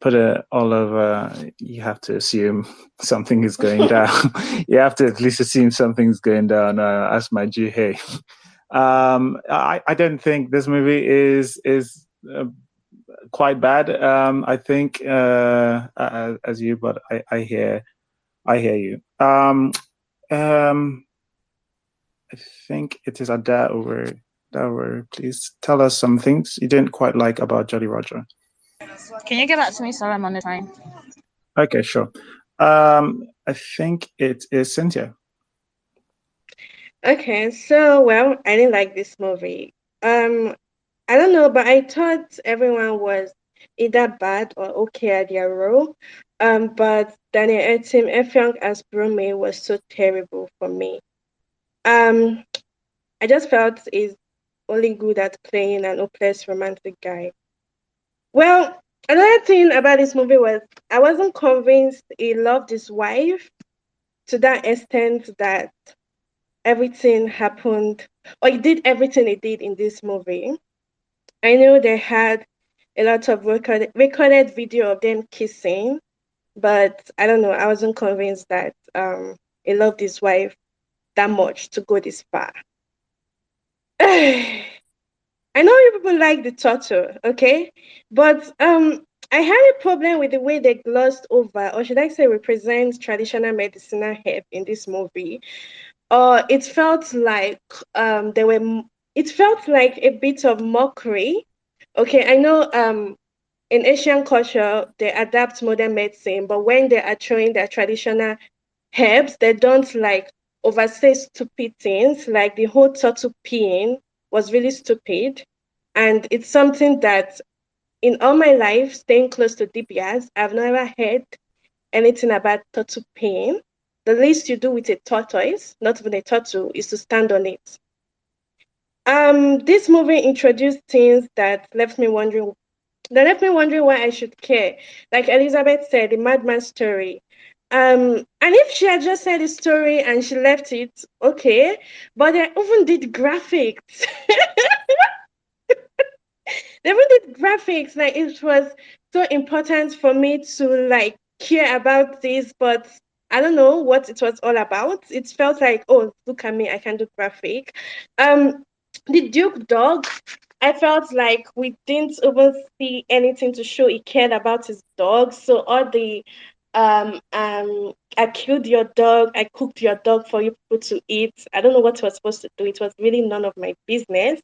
put it all over. You have to assume something is going down. You have to at least assume something's going down. As my G, hey. I don't think this movie is quite bad. I think as you, but I hear you. I think it is Ada over. Please tell us some things you didn't quite like about Jolly Roger. Can you get back to me? Sorry, I'm on the time. Okay, sure. I think it is Cynthia. Okay, so well, I didn't like this movie. I don't know, but I thought everyone was either bad or okay at their role. But Daniel Etim Efyong as Brome was so terrible for me. I just felt he's only good at playing an hopeless romantic guy. Well, another thing about this movie was I wasn't convinced he loved his wife to that extent that everything happened, or he did everything he did in this movie. I know they had a lot of recorded video of them kissing, but I don't know. I wasn't convinced that he loved his wife that much to go this far. I I know you people like the turtle, okay? But I had a problem with the way they glossed over, or should I say represent traditional medicinal herb in this movie. It felt like it felt like a bit of mockery. Okay, I know in Asian culture they adapt modern medicine, but when they are showing their traditional herbs, they don't like oversay stupid things. Like the whole turtle peeing was really stupid. And it's something that in all my life, staying close to DBS, I've never heard anything about turtle peeing. The least you do with a tortoise, not even a turtle, is to stand on it. This movie introduced things that left me wondering why I should care. Like Elizabeth said, the madman story. And if she had just said the story and she left it, okay. But they even did graphics. They even did graphics. Like it was so important for me to like care about this, but I don't know what it was all about. It felt like, oh, look at me, I can do graphic. Um, the Duke dog, I felt like we didn't even see anything to show he cared about his dog. So all the I killed your dog, I cooked your dog for you people to eat. I don't know what he was supposed to do. It was really none of my business.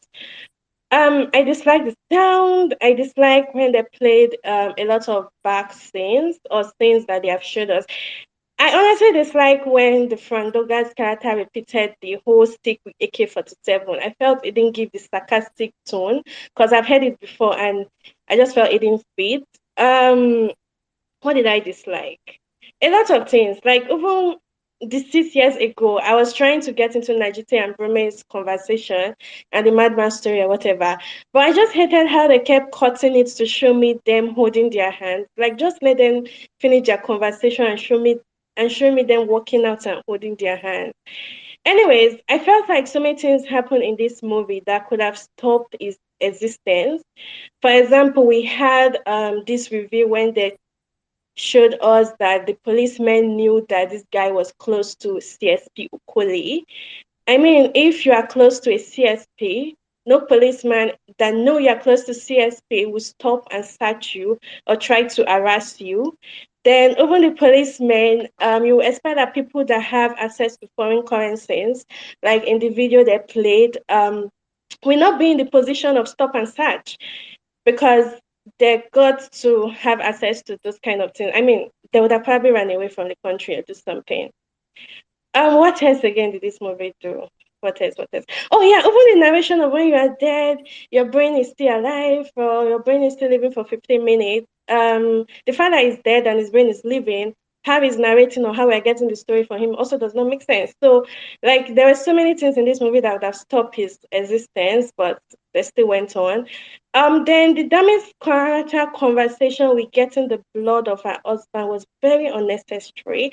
I dislike the sound. I dislike when they played a lot of back scenes or scenes that they have showed us. I honestly dislike when the Frandoga's character repeated the whole stick with AK-47. I felt it didn't give the sarcastic tone because I've heard it before and I just felt it didn't fit. What did I dislike? A lot of things. Like even the 6 years ago, I was trying to get into Najite and Brome's conversation and the madman story or whatever. But I just hated how they kept cutting it to show me them holding their hands. Like just let them finish their conversation and show me them walking out and holding their hands. Anyways, I felt like so many things happened in this movie that could have stopped his existence. For example, we had this review when they showed us that the policemen knew that this guy was close to CSP Ukoli. I mean, if you are close to a CSP, no policeman that know you're close to CSP will stop and search you or try to harass you. Then even the policemen, you expect that people that have access to foreign currencies, like in the video they played, will not be in the position of stop and search because they got to have access to those kind of things. I mean, they would have probably run away from the country or do something. What else again did this movie do? What else? What else? Oh yeah, even the narration of when you are dead, your brain is still alive, or your brain is still living for 15 minutes. The father is dead and his brain is living. How he's narrating or how we're getting the story for him also does not make sense. So, like, there were so many things in this movie that would have stopped his existence, but they still went on. Then the dumbest character conversation with getting the blood of her husband was very unnecessary,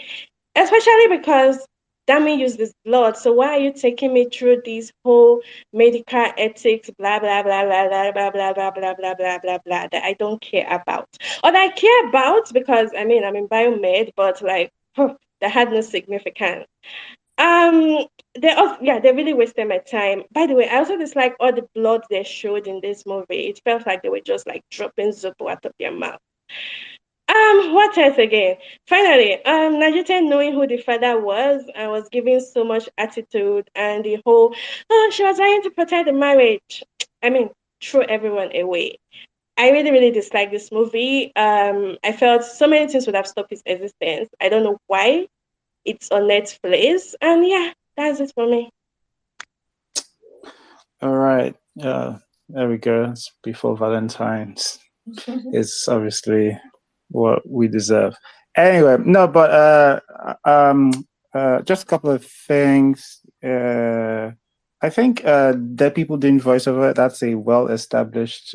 especially because Dami used this blood. So why are you taking me through this whole medical ethics, blah blah blah blah blah blah blah blah blah blah blah blah blah that I don't care about, or that I care about because I mean I'm in biomed, but like that had no significance. Um, they also, yeah, they really wasted my time. By the way, I also dislike all the blood they showed in this movie. It felt like they were just like dropping Zobo out of their mouth. What else again? Finally, Najite knowing who the father was and was giving so much attitude and the whole, oh, she was trying to protect the marriage. I mean, threw everyone away. I really, really dislike this movie. I felt so many things would have stopped its existence. I don't know why it's on Netflix. And yeah, that's it for me. All right. There we go. It's before Valentine's. It's obviously what we deserve. Anyway, no, but just a couple of things. I think Dead People doing voiceover, that's a well-established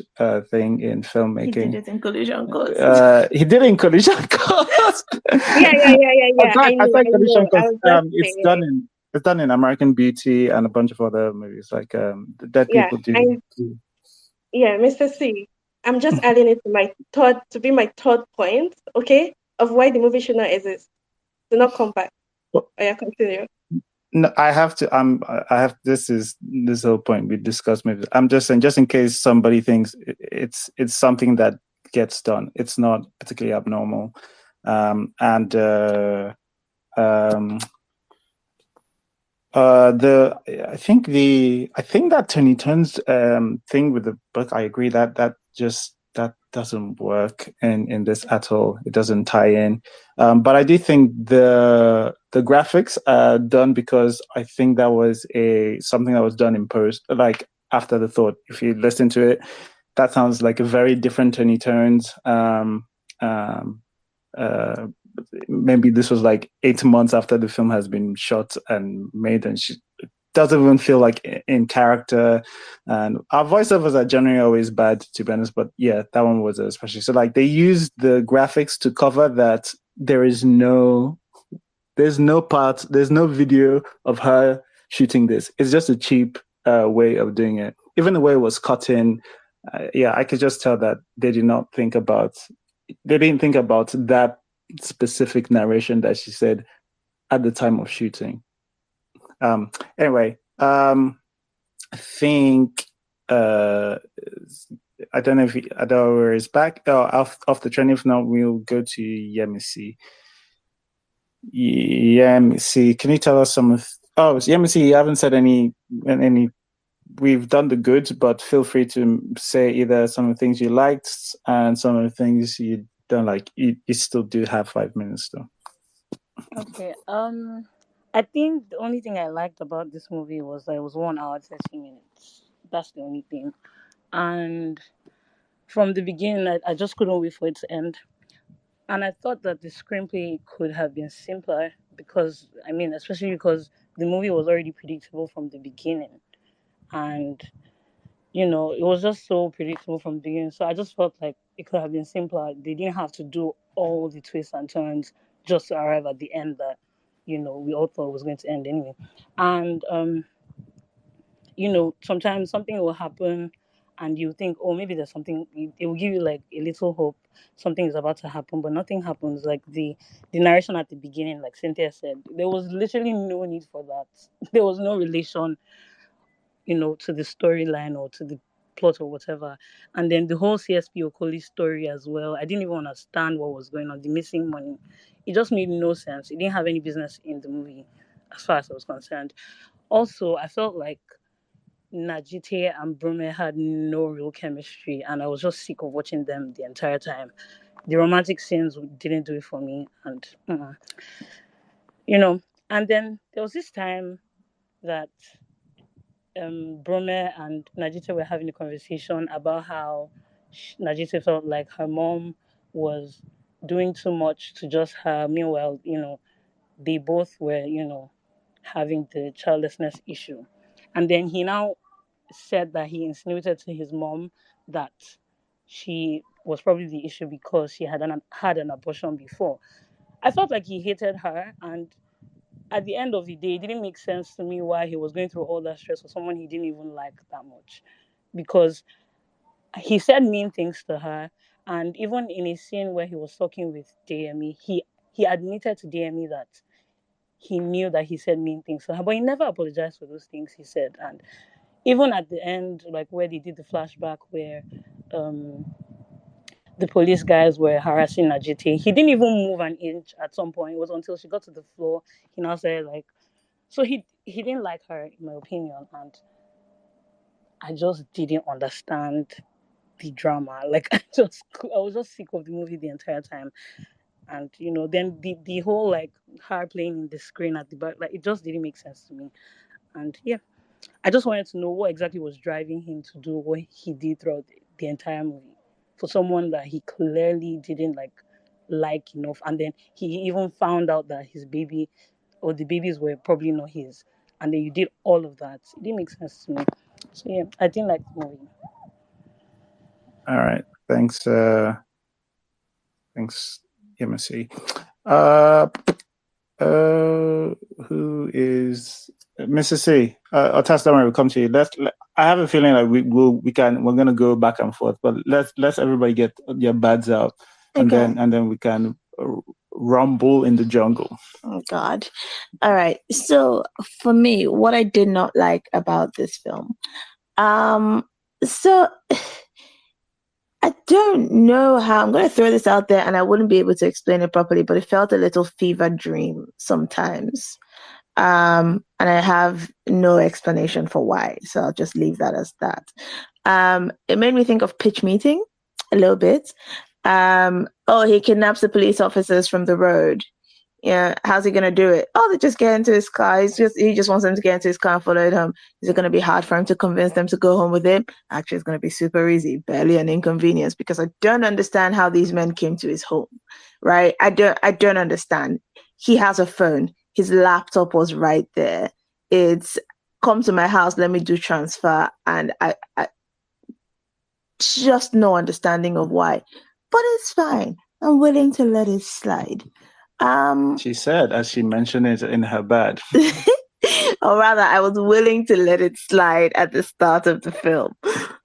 thing in filmmaking. He did it in Collision Course. He did it in Collision Course. Yeah. I thought Collision Course. It's done in American Beauty and a bunch of other movies. Like the Dead People do. Yeah, Mr. C. I'm just adding it to my third point, okay, of why the movie should not exist. Do not come back. Well, Oh yeah, continue. No, I have to. I have. This is this whole point we discussed. Maybe I'm just saying, just in case somebody thinks it's something that gets done. It's not particularly abnormal, and um, the I think that Tony Turns thing with the book. I agree that doesn't work in this at all. It doesn't tie in. But I do think the graphics are done because I think that was a something that was done in post, like after the thought. If you listen to it, that sounds like a very different Tony Turns. Um, uh, Maybe this was like 8 months after the film has been shot and made, and she doesn't even feel like in character. And our voiceovers are generally always bad, to be honest. But yeah, that one was especially so. Like they used the graphics to cover that there's no video of her shooting this. It's just a cheap way of doing it. Even the way it was cut in, yeah, I could just tell that they didn't think about that specific narration that she said at the time of shooting. Anyway, I think I don't know if Adore is back. Oh, off the train. If not, we'll go to Yemisi. Yemisi, can you tell us some of? Oh, Yemisi, you haven't said any. We've done the good, but feel free to say either some of the things you liked and some of the things you don't like. You still do have 5 minutes, though. Okay. I think the only thing I liked about this movie was that it was 1 hour 30 minutes. That's the only thing. And from the beginning, I just couldn't wait for it to end. And I thought that the screenplay could have been simpler because, I mean, especially because the movie was already predictable from the beginning. And, it was just so predictable from the beginning. So I just felt like it could have been simpler. They didn't have to do all the twists and turns just to arrive at the end that, we all thought was going to end anyway. And, sometimes something will happen and you think, oh, maybe there's something, it will give you like a little hope something is about to happen, but nothing happens. Like the narration at the beginning, like Cynthia said, there was literally no need for that. There was no relation, to the storyline or to the plot or whatever. And then the whole CSP Okoli story as well, I didn't even understand what was going on, the missing money. It just made no sense. It didn't have any business in the movie as far as I was concerned. Also, I felt like Najite and Brume had no real chemistry, and I was just sick of watching them the entire time. The romantic scenes didn't do it for me, and And then there was this time that Brume and Najite were having a conversation about how Najite felt like her mom was doing too much to just her. Meanwhile, they both were, having the childlessness issue, and then he now said that he insinuated to his mom that she was probably the issue because she had an abortion before. I felt like he hated her, and at the end of the day, it didn't make sense to me why he was going through all that stress for someone he didn't even like that much. Because he said mean things to her, and even in a scene where he was talking with DME, he admitted to DME that he knew that he said mean things to her, but he never apologized for those things he said. And even at the end, like where they did the flashback where um, the police guys were harassing Najiti, he didn't even move an inch at some point. It was until she got to the floor, he now said like, so he didn't like her, in my opinion, and I just didn't understand the drama. Like I was just sick of the movie the entire time. And then the whole like her playing in the screen at the back, like it just didn't make sense to me. And yeah, I just wanted to know what exactly was driving him to do what he did throughout the entire movie for someone that he clearly didn't like enough. And then he even found out that his baby or the babies were probably not his. And then you did all of that. It didn't make sense to me. So yeah, I didn't like the movie. All right. Thanks. Thanks, Yemisi. Who is Mrs. C? Otas, don't worry, we'll come to you. I have a feeling like we're gonna go back and forth, but let's everybody get their bads out, and then we can rumble in the jungle. Oh God. All right. So for me, what I did not like about this film, so I don't know how I'm going to throw this out there, and I wouldn't be able to explain it properly, but it felt a little fever dream sometimes. And I have no explanation for why, so I'll just leave that as that. It made me think of Pitch Meeting a little bit. He kidnaps the police officers from the road. Yeah, how's he gonna do it? Oh, they just get into his car. He just wants them to get into his car and follow him. Is it gonna be hard for him to convince them to go home with him? Actually, it's gonna be super easy, barely an inconvenience, because I don't understand how these men came to his home. Right? I don't understand. He has a phone. His laptop was right there. It's come to my house, let me do transfer, and I just no understanding of why. But it's fine. I'm willing to let it slide. She said, as she mentioned it in her bed. Or rather, I was willing to let it slide at the start of the film.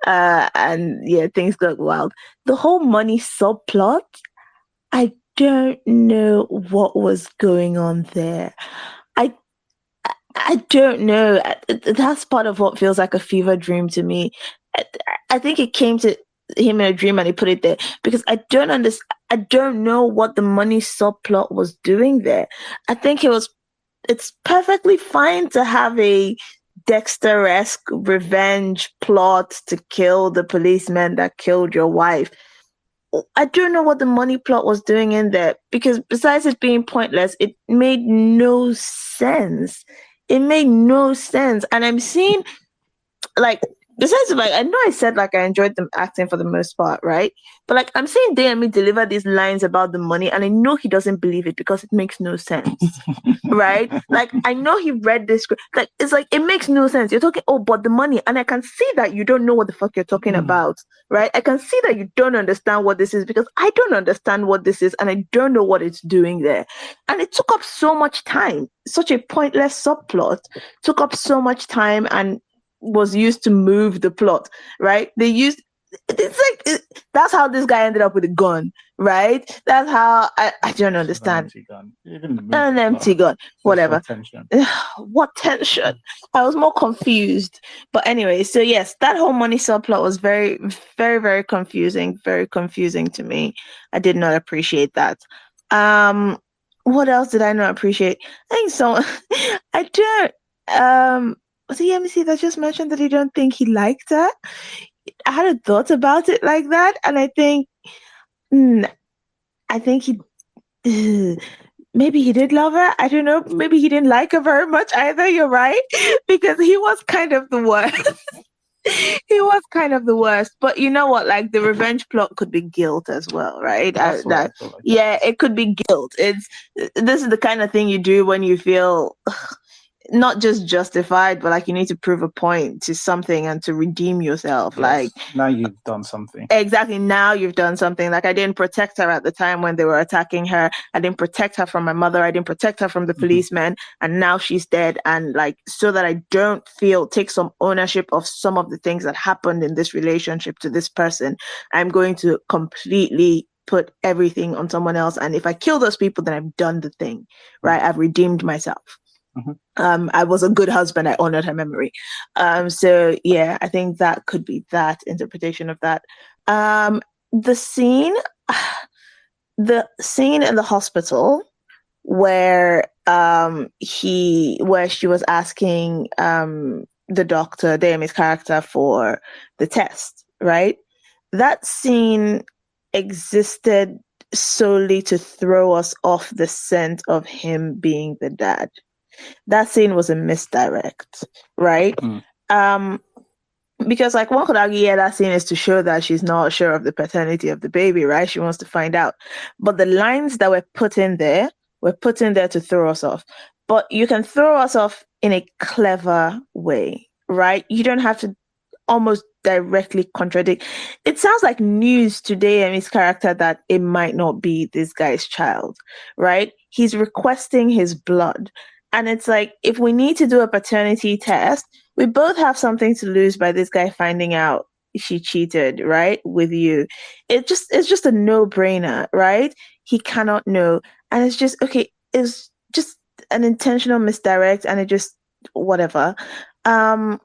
And yeah, things got wild. The whole money subplot, I don't know what was going on there. I don't know. That's part of what feels like a fever dream to me. I think it came to him in a dream and he put it there because I don't understand. I don't know what the money subplot was doing there. I think it's perfectly fine to have a Dexter-esque revenge plot to kill the policeman that killed your wife. I don't know what the money plot was doing in there, because besides it being pointless, it made no sense. It made no sense. And I'm seeing, like, besides, like, I know I said, like, I enjoyed the acting for the most part, right? But, like, I'm seeing DME deliver these lines about the money, and I know he doesn't believe it because it makes no sense, right? Like, I know he read this script. Like, it's like, it makes no sense. You're talking, oh, but the money, and I can see that you don't know what the fuck you're talking about, right? I can see that you don't understand what this is because I don't understand what this is, and I don't know what it's doing there. And it took up so much time. Such a pointless subplot took up so much time and was used to move the plot, right? That's how this guy ended up with a gun, right? That's how I don't understand. An empty gun. Whatever. Tension. What tension? I was more confused. But anyway, so yes, that whole money subplot was very, very, very confusing. Very confusing to me. I did not appreciate that. What else did I not appreciate? I think so. I don't. Was it MC that just mentioned that he don't think he liked her? I hadn't thought about it like that, and I think he maybe he did love her. I don't know. Maybe he didn't like her very much either. You're right, because he was kind of the worst. He was kind of the worst. But you know what? Like, the revenge plot could be guilt as well, right? Yeah, it could be guilt. This is the kind of thing you do when you feel not just justified, but like you need to prove a point to something and to redeem yourself. Yes. Like, now you've done something. Exactly. Now you've done something. Like, I didn't protect her at the time when they were attacking her. I didn't protect her from my mother. I didn't protect her from the policeman. And now she's dead. And like, so that I don't take some ownership of some of the things that happened in this relationship to this person, I'm going to completely put everything on someone else. And if I kill those people, then I've done the thing, right? I've redeemed myself. I was a good husband. I honored her memory. So yeah, I think that could be that interpretation of that. The scene in the hospital where she was asking the doctor, Dami's character, for the test, right? That scene existed solely to throw us off the scent of him being the dad. That scene was a misdirect, right? Because like one could argue, yeah, that scene is to show that she's not sure of the paternity of the baby, right? She wants to find out. But the lines that were put in there to throw us off. But you can throw us off in a clever way, right? You don't have to almost directly contradict. It sounds like news today and his character that it might not be this guy's child, right? He's requesting his blood. And it's like, if we need to do a paternity test, we both have something to lose by this guy finding out she cheated, right, with you. It's just a no-brainer, right? he cannot know. And it's just, okay, it's just an intentional misdirect, and it just, whatever. And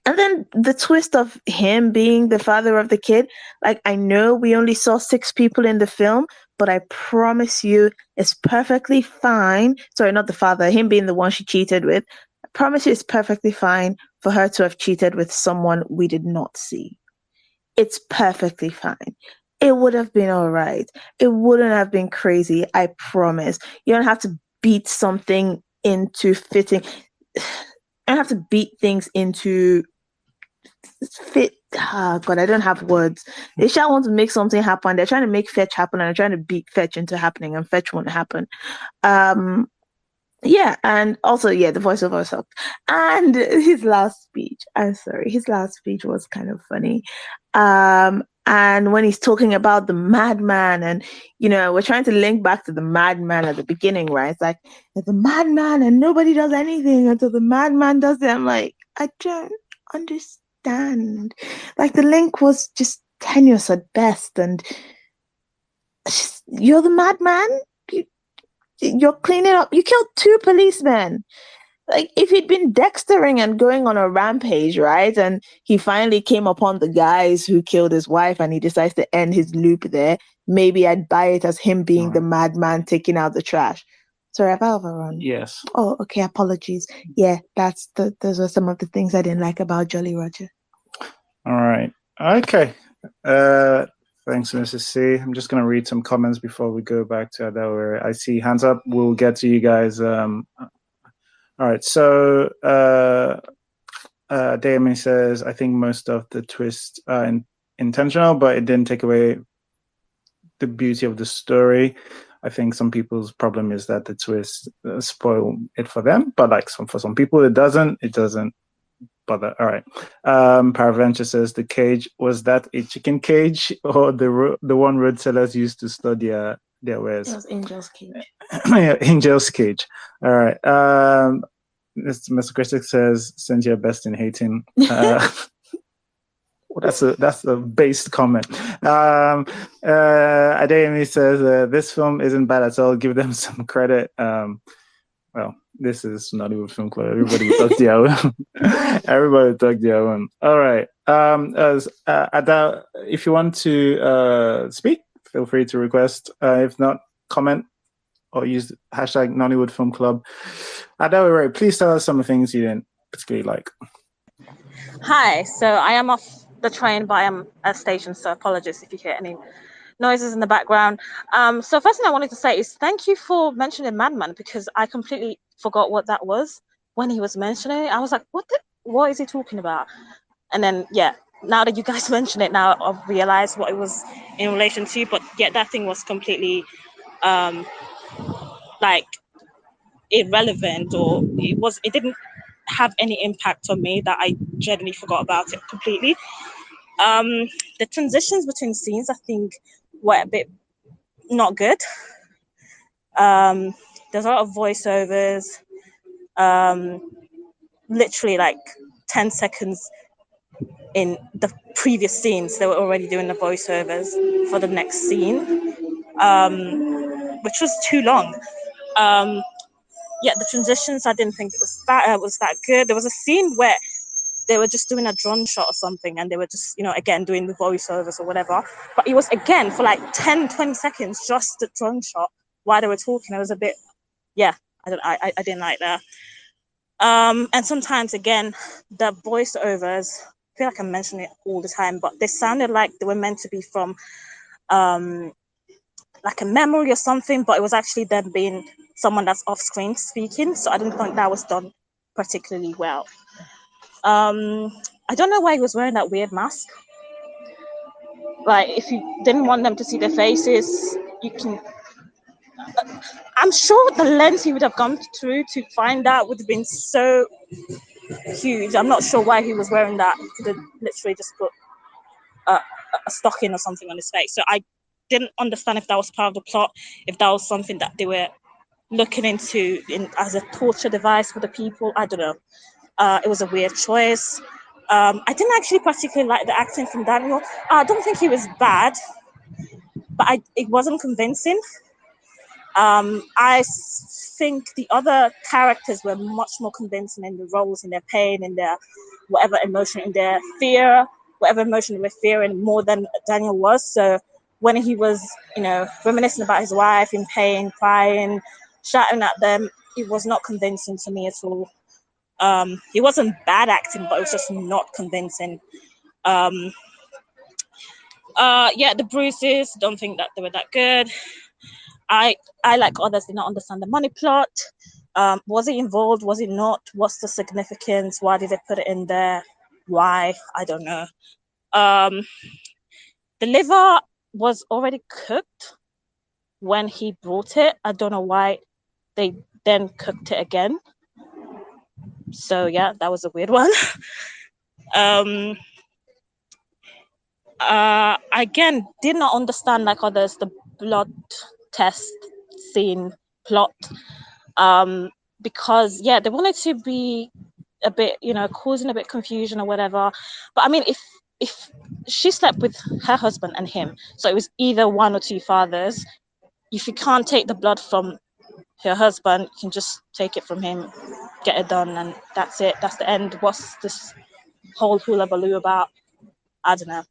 then the twist of him being the father of the kid, like, I know we only saw 6 people in the film, but I promise you it's perfectly fine. Sorry, not the father, him being the one she cheated with. I promise you it's perfectly fine for her to have cheated with someone we did not see. It's perfectly fine. It would have been all right. It wouldn't have been crazy, I promise. You don't have to beat something into fitting. I have to beat things into fit. Oh God, I don't have words. They shall want to make something happen. They're trying to make fetch happen, and they're trying to beat fetch into happening, and fetch won't happen. Yeah, and also, yeah, the voiceover sucked. And his last speech, I'm sorry, his last speech was kind of funny. And when he's talking about the madman, and we're trying to link back to the madman at the beginning, right? It's like there's a madman and nobody does anything until the madman does it. I'm like, I don't understand. Like, the link was just tenuous at best, and you're the madman. You're cleaning up. You killed 2 policemen. Like, if he'd been dextering and going on a rampage, right? And he finally came upon the guys who killed his wife, and he decides to end his loop there, maybe I'd buy it as him being the madman taking out the trash. Sorry, have I overrun? Yes. Oh, okay. Apologies. Yeah, those are some of the things I didn't like about Jolly Roger. All right. Okay. Thanks, Mrs. C. I'm just going to read some comments before we go back to Adele. I see hands up. We'll get to you guys. All right. So Damien says, I think most of the twists are intentional, but it didn't take away the beauty of the story. I think some people's problem is that the twist spoil it for them, but like for some people it doesn't. Bother. All right. Paraventure says, the cage, was that a chicken cage or the one road sellers used to store their wares? It was Angel's cage. Yeah, Angel's cage. All right. Mr. Critic says, send your best in hating. That's a based comment. Adeyemi says, this film isn't bad at all. Give them some credit. Well, this is Nollywood Film Club. Everybody will talk their own. Everybody will talk their own. All right. Ada, if you want to speak, feel free to request. If not, comment or use hashtag Nollywood Film Club. Ada, please tell us some of the things you didn't particularly like. Hi. So I am off the train, but I am at a station, so apologies if you hear any noises in the background. So first thing I wanted to say is thank you for mentioning Madman, because I completely forgot what that was when he was mentioning it. I was like, what is he talking about? And then now that you guys mention it, now I've realized what it was in relation to. But that thing was completely like irrelevant, or it didn't have any impact on me, that I genuinely forgot about it completely. The transitions between scenes, I think, were a bit not good. There's a lot of voiceovers. Literally like 10 seconds in the previous scenes, they were already doing the voiceovers for the next scene, which was too long. The transitions, I didn't think it was that good. There was a scene where they were just doing a drone shot or something, and they were just, again, doing the voiceovers or whatever. But it was, again, for like 10, 20 seconds, just the drone shot while they were talking. It was a bit, I didn't like that. And sometimes, again, the voiceovers, I feel like I'm mentioning it all the time, but they sounded like they were meant to be from like a memory or something, but it was actually them being someone that's off screen speaking. So I didn't think that was done particularly well. I don't know why he was wearing that weird mask. Like, if you didn't want them to see their faces, you can... I'm sure the lens he would have gone through to find that would have been so huge. I'm not sure why he was wearing that. He could have literally just put a stocking or something on his face. So I didn't understand if that was part of the plot, if that was something that they were looking into as a torture device for the people. I don't know. It was a weird choice. I didn't actually particularly like the acting from Daniel. I don't think he was bad, but but it wasn't convincing. I think the other characters were much more convincing in the roles, in their pain, in their whatever emotion, in their fear, whatever emotion they were fearing, more than Daniel was. So when he was, reminiscing about his wife in pain, crying, shouting at them, it was not convincing to me at all. It wasn't bad acting, but it was just not convincing. The bruises, don't think that they were that good. I like others, did not understand the money plot. Was it involved? Was it not? What's the significance? Why did they put it in there? Why? I don't know. The liver was already cooked when he brought it. I don't know why they then cooked it again. So yeah, that was a weird one. Again, did not understand like others the blood test scene plot. Because they wanted to be a bit, causing a bit confusion or whatever. But I mean, if she slept with her husband and him, so it was either one or two fathers. If you can't take the blood from her husband, you can just take it from him, get it done, and that's it. That's the end. What's this whole hula baloo about? I don't know.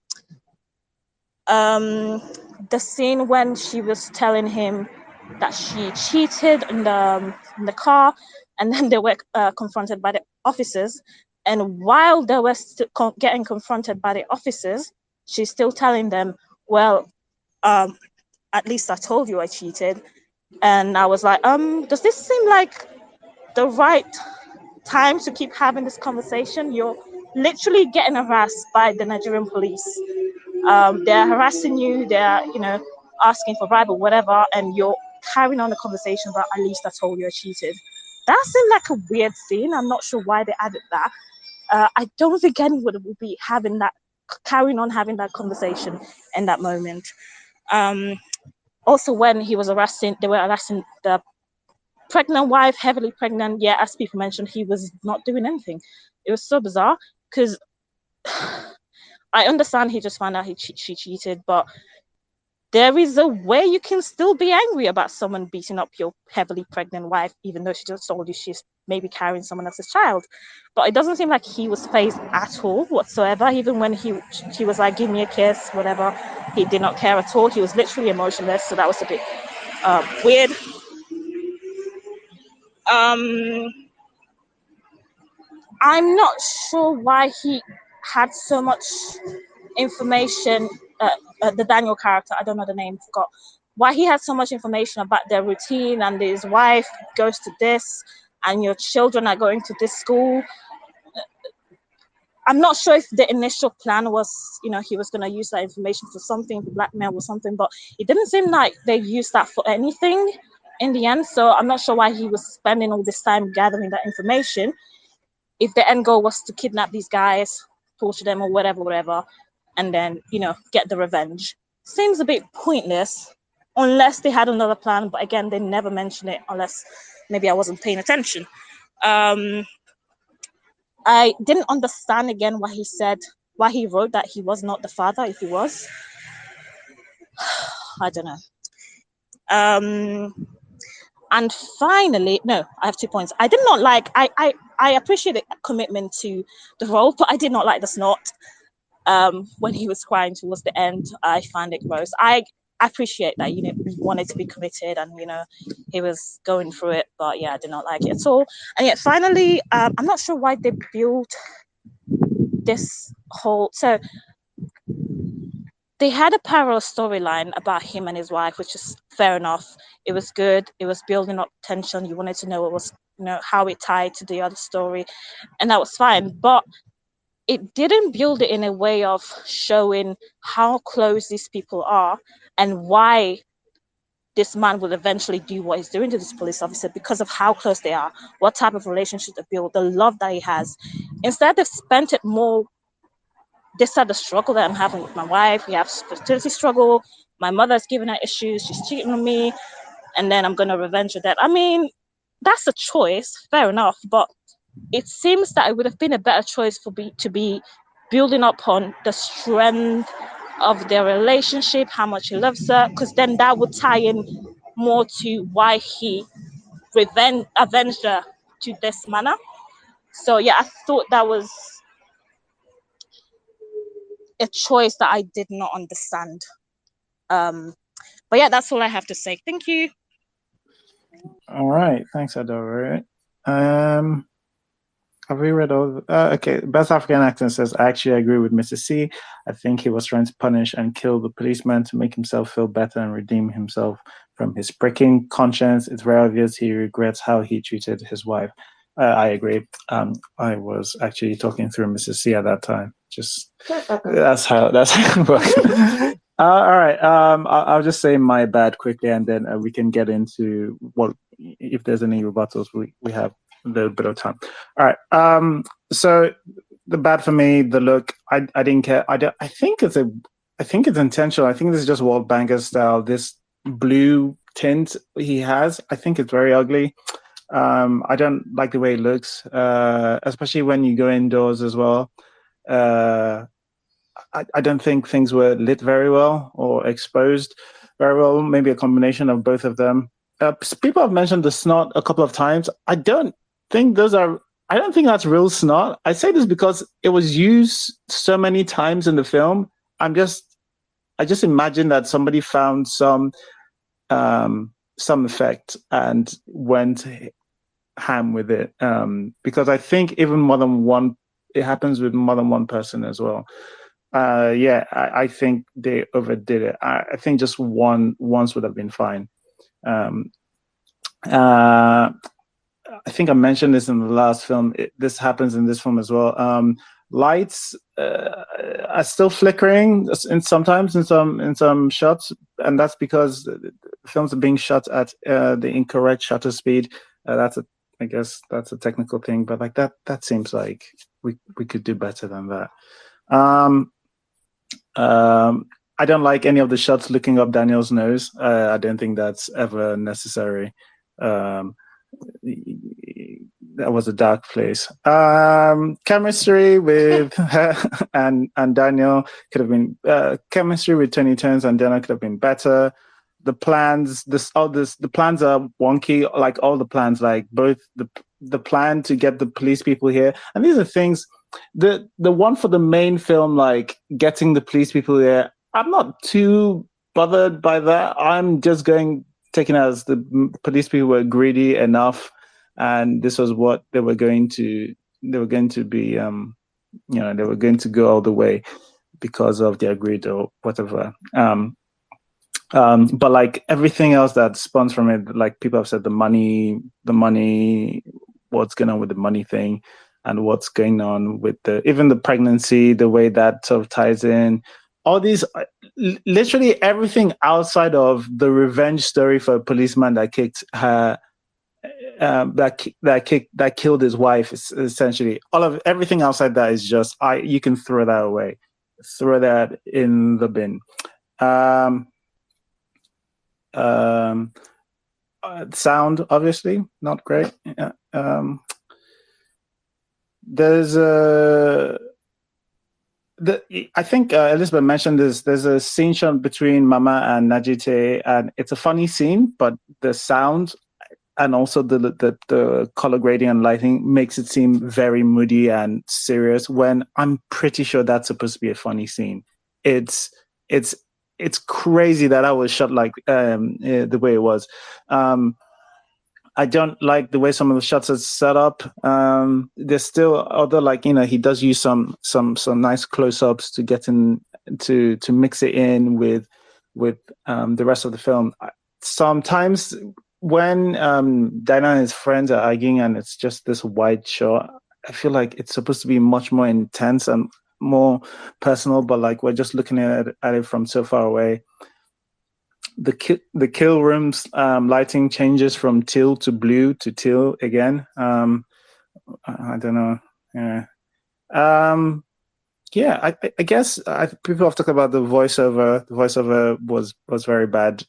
The scene when she was telling him that she cheated in the car, and then they were confronted by the officers, and while they were getting confronted by the officers, she's still telling them, well, at least I told you I cheated. And I was like, does this seem like the right time to keep having this conversation? You're literally getting harassed by the Nigerian police. They're harassing you, they're, asking for bribe or whatever, and you're carrying on the conversation about, at least I told you I cheated. That seemed like a weird scene. I'm not sure why they added that. I don't think anyone would be carrying on having that conversation in that moment. Also, when they were arresting the pregnant wife, heavily pregnant. Yeah, as people mentioned, he was not doing anything. It was so bizarre because I understand he just found out she cheated, but there is a way you can still be angry about someone beating up your heavily pregnant wife, even though she just told you she's maybe carrying someone else's child. But it doesn't seem like he was fazed at all whatsoever. Even when he was like, give me a kiss, whatever, he did not care at all. He was literally emotionless. So that was a bit weird. I'm not sure why he had so much information. The Daniel character, I don't know the name, forgot. Why he had so much information about their routine, and his wife goes to this, and your children are going to this school. I'm not sure if the initial plan was, he was going to use that information for something, for blackmail or something, but it didn't seem like they used that for anything in the end. So I'm not sure why he was spending all this time gathering that information if the end goal was to kidnap these guys, torture them or whatever, and then, get the revenge. Seems a bit pointless unless they had another plan. But again, they never mention it unless maybe I wasn't paying attention. I didn't understand again why he wrote that he was not the father if he was. I don't know. And finally, no, I have 2 points. I did not like, I appreciate the commitment to the role, but I did not like the snot. When he was crying towards the end, I found it gross. I appreciate that, he wanted to be committed and, he was going through it, but yeah, I did not like it at all. And yet finally, I'm not sure why they built this so they had a parallel storyline about him and his wife, which is fair enough. It was good. It was building up tension. You wanted to know what was, how it tied to the other story, and that was fine. But it didn't build it in a way of showing how close these people are and why this man will eventually do what he's doing to this police officer because of how close they are, what type of relationship they build, the love that he has. Instead, they've spent it more. This are the struggle that I'm having with my wife. We have fertility struggle. My mother's giving her issues. She's cheating on me. And then I'm going to revenge her death. I mean, that's a choice. Fair enough. But it seems that it would have been a better choice to be building up on the strength of their relationship, how much he loves her, because then that would tie in more to why he avenged her to this manner. So yeah, I thought that was a choice that I did not understand. But yeah, that's all I have to say. Thank you. All right, thanks, Adore. Have we read all? Okay, Best African Actor says, I actually agree with Mr. C. I think he was trying to punish and kill the policeman to make himself feel better and redeem himself from his pricking conscience. It's very obvious he regrets how he treated his wife. I agree. I was actually talking through Mr. C at that time. Just that's how it works. All right. I'll just say my bad quickly, and then we can get into what if there's any rebuttals. We have a little bit of time. All right. So the bad for me, the look, I didn't care. I think it's intentional. I think this is just Waltbanger style. This blue tint he has, I think it's very ugly. I don't like the way it looks, especially when you go indoors as well. I don't think things were lit very well or exposed very well. Maybe a combination of both of them. People have mentioned the snot a couple of times. I don't think that's real snot. I say this because it was used so many times in the film. I just imagine that somebody found some effect and went ham with it. Because I think even more than one, it happens with more than one person as well. I think they overdid it. I think just once would have been fine. I think I mentioned this in the last film. This happens in this film as well. Lights are still flickering sometimes in some shots, and that's because the films are being shot at the incorrect shutter speed. I guess that's a technical thing, but like that seems like we could do better than that. I don't like any of the shots looking up Daniel's nose. I don't think that's ever necessary. That was a dark place. Chemistry with her and Daniel could have been chemistry with Tony Turns and Daniel could have been better. The plans, the plans are wonky. Like all the plans, like both the plan to get the police people here, and these are things. The one for the main film, like getting the police people here, I'm not too bothered by that. I'm just taking as the police people were greedy enough, and this was what they were going to be. They were going to go all the way because of their greed or whatever. But like everything else that spawns from it, like people have said, the money, what's going on with the money thing, and what's going on with even the pregnancy, the way that sort of ties in. All these, literally everything outside of the revenge story for a policeman that kicked her, that killed his wife. Essentially, everything outside that is just you can throw that away, throw that in the bin. Sound, obviously not great. There's I think Elizabeth mentioned this. There's a scene shot between Mama and Najite, and it's a funny scene, but the sound and also the color grading and lighting makes it seem very moody and serious. When I'm pretty sure that's supposed to be a funny scene. It's crazy that I was shot like the way it was. I don't like the way some of the shots are set up. There's still other, like, he does use some nice close-ups to get in to mix it in with the rest of the film. Sometimes when Dinah and his friends are arguing and it's just this wide shot, I feel like it's supposed to be much more intense and more personal, but like we're just looking at it from so far away. The kill room's lighting changes from teal to blue to teal again. I don't know. Yeah. I guess people have talked about the voiceover. The voiceover was very bad.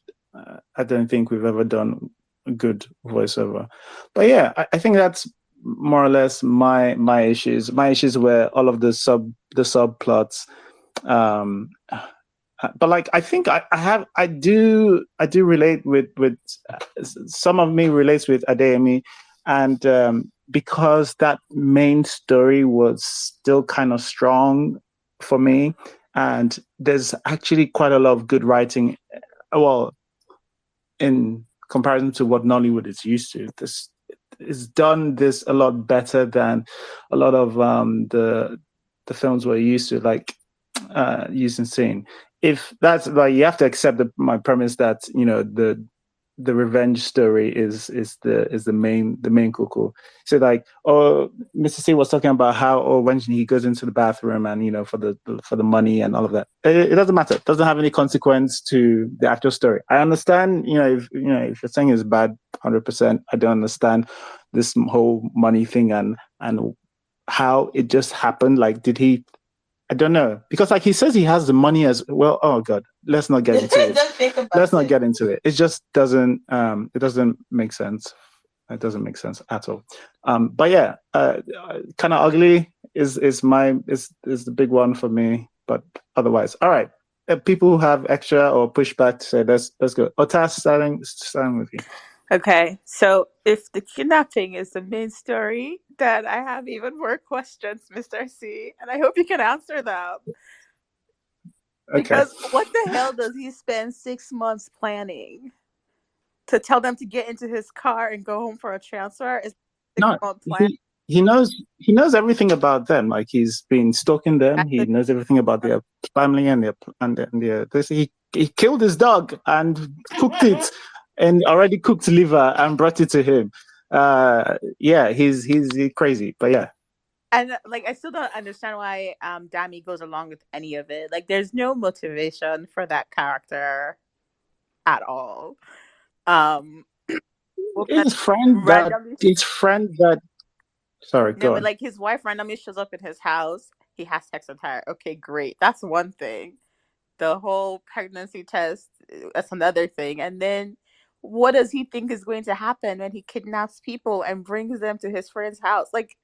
I don't think we've ever done a good voiceover. But yeah, I think that's more or less my issues. My issues were all of the subplots. but like I think I do relate with some of me relates with Adeyemi, and because that main story was still kind of strong for me, and there's actually quite a lot of good writing. Well, in comparison to what Nollywood is used to, this is done this a lot better than a lot of the films we're used to, like used and seen. If that's like, you have to accept my premise that the revenge story is the main cuckoo. So like, Mr. C was talking about how when he goes into the bathroom and for the money and all of that, it doesn't matter. It doesn't have any consequence to the actual story. I understand, if you're saying it's bad, 100%. I don't understand this whole money thing and how it just happened. Like, did he? I don't know, because like he says he has the money as well. Oh God, let's not get into it. Let's not get into it. It just doesn't. It doesn't make sense. It doesn't make sense at all. But yeah, kind of ugly is the big one for me. But otherwise, all right. People who have extra or pushback to say let's go. Otas, starting with you. Okay, so if the kidnapping is the main story, then I have even more questions, Mr. C, and I hope you can answer them. Because what the hell does he spend 6 months planning? To tell them to get into his car and go home for a transfer? Is he knows everything about them. Like, he's been stalking them. He knows everything about their family and their this. He killed his dog and cooked it, and already cooked liver and brought it to him. Yeah, he's crazy, but yeah. And like, I still don't understand why Dami goes along with any of it. Like, there's no motivation for that character at all. His friend that sorry, go on. But like, his wife randomly shows up in his house. He has sex with her. Okay, great. That's one thing. The whole pregnancy test, that's another thing. And then what does he think is going to happen when he kidnaps people and brings them to his friend's house? Like,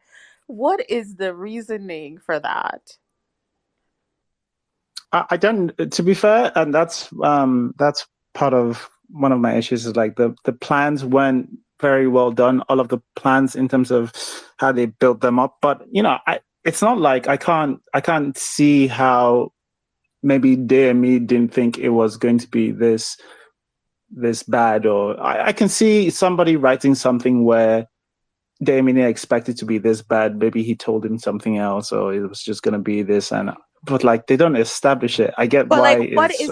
what is the reasoning for that? I don't, to be fair, and that's part of one of my issues, is like the plans weren't very well done. All of the plans in terms of how they built them up, but it's not like I can't see how maybe they and me didn't think it was going to be this bad, or I can see somebody writing something where Damien expected to be this bad. Maybe he told him something else, or it was just going to be this, but like, they don't establish it. I get but why. Like, what is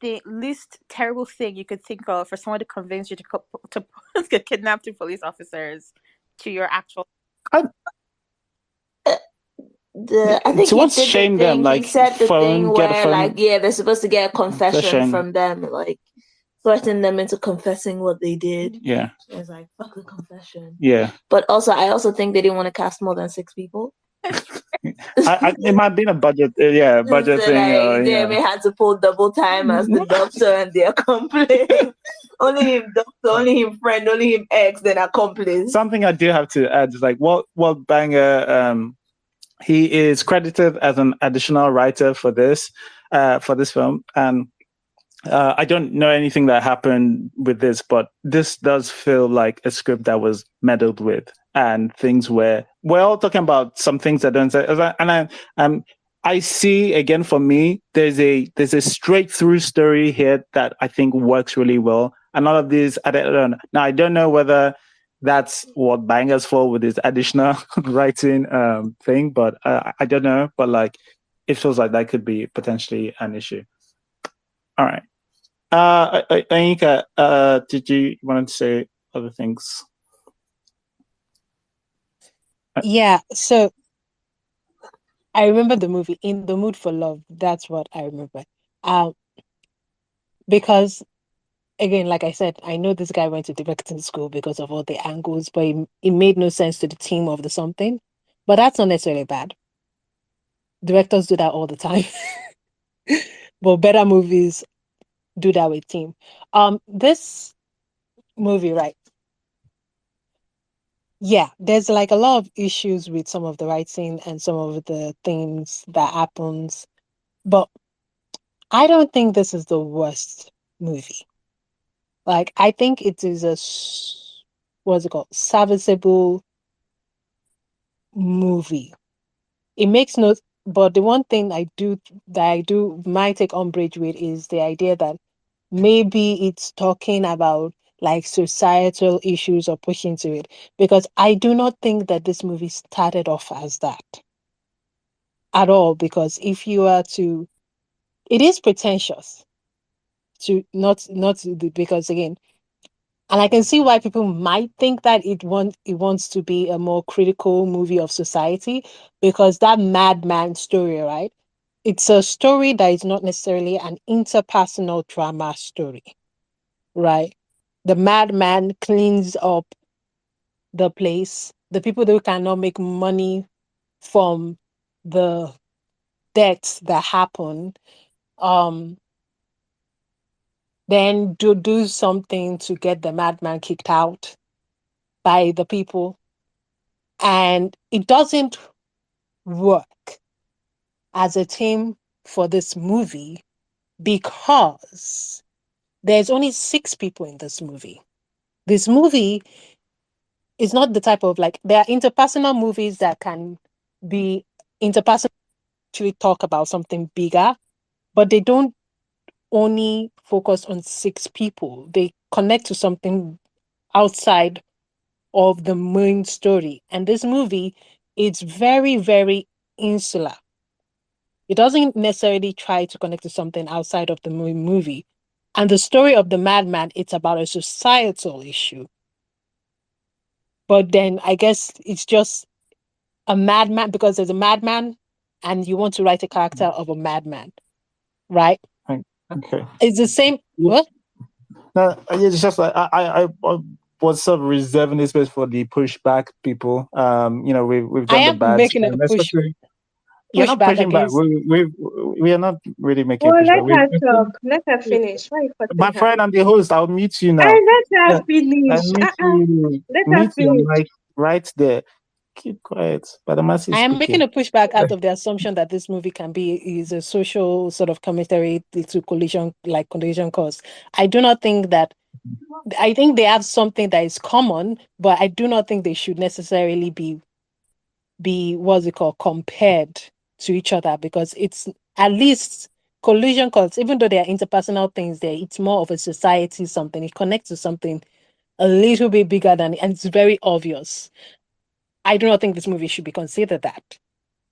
the least terrible thing you could think of for someone to convince you to get kidnapped to police officers to your actual? I think to what shame them? Like, he said the thing where like, they're supposed to get a confession from them, like threaten them into confessing what they did. Yeah, it's like, fuck a confession. Yeah, but I also think they didn't want to cast more than 6 people. It might be a budget, budget thing. Like, they had to pull double time as the doctor and the accomplice. Only him doctor, only him friend, only him ex, then accomplice. Something I do have to add is like, Waltbanger, he is credited as an additional writer for this film, and I don't know anything that happened with this, but this does feel like a script that was meddled with, and things where we're all talking about some things that don't say. And I see, again, for me, there's a straight through story here that I think works really well, and all of these. I don't know whether that's what Banger's for with his additional writing thing, but I don't know. But like, it feels like that could be potentially an issue. All right. Anika, did you want to say other things? Yeah, so I remember the movie In the Mood for Love. That's what I remember. Because, again, like I said, I know this guy went to directing school because of all the angles, but it made no sense to the team of the something. But that's not necessarily bad. Directors do that all the time. But better movies do that with team. This movie, right? Yeah, there's like a lot of issues with some of the writing and some of the things that happens. But I don't think this is the worst movie. Like, I think it is what's it called? Serviceable movie. It makes no, but the one thing I do might take umbrage with is the idea that maybe it's talking about like societal issues or pushing to it, because I do not think that this movie started off as that at all. Because if you are to, it is pretentious to because again, and I can see why people might think that it wants to be a more critical movie of society, because that madman story, right? It's a story that is not necessarily an interpersonal drama story, right? The madman cleans up the place. The people who cannot make money from the deaths that happen, um, then do something to get the madman kicked out by the people. And it doesn't work as a team for this movie because there's only 6 people in this movie. This movie is not the type of like, there are interpersonal movies that can be interpersonal, actually talk about something bigger, but they don't only focus on 6 people. They connect to something outside of the main story. And this movie, it's very, very insular. It doesn't necessarily try to connect to something outside of the movie. And the story of the madman, it's about a societal issue. But then I guess it's just a madman because there's a madman and you want to write a character of a madman, right? Okay. It's the same. Yeah. What? No, it's just like I was sort of reserving this space for the pushback people. We've I done the am bad, making a especially. You're not pushback pushing back. against. We are not really making Well, pushback. let her talk. Let her finish. Why are you My cutting her? friend and the host, I'll mute you now. And let Yeah, her finish. and mute you. Let her Mute your finish. mic right there. Keep quiet. But the master I is am making speaking. a pushback out of the assumption that this movie is a social sort of commentary to collision course. I do not think that. I think they have something that is common, but I do not think they should necessarily be what's it called, compared to each other, because it's at least collision course, even though there are interpersonal things there, it's more of a society something. It connects to something a little bit bigger than it, and it's very obvious. I do not think this movie should be considered that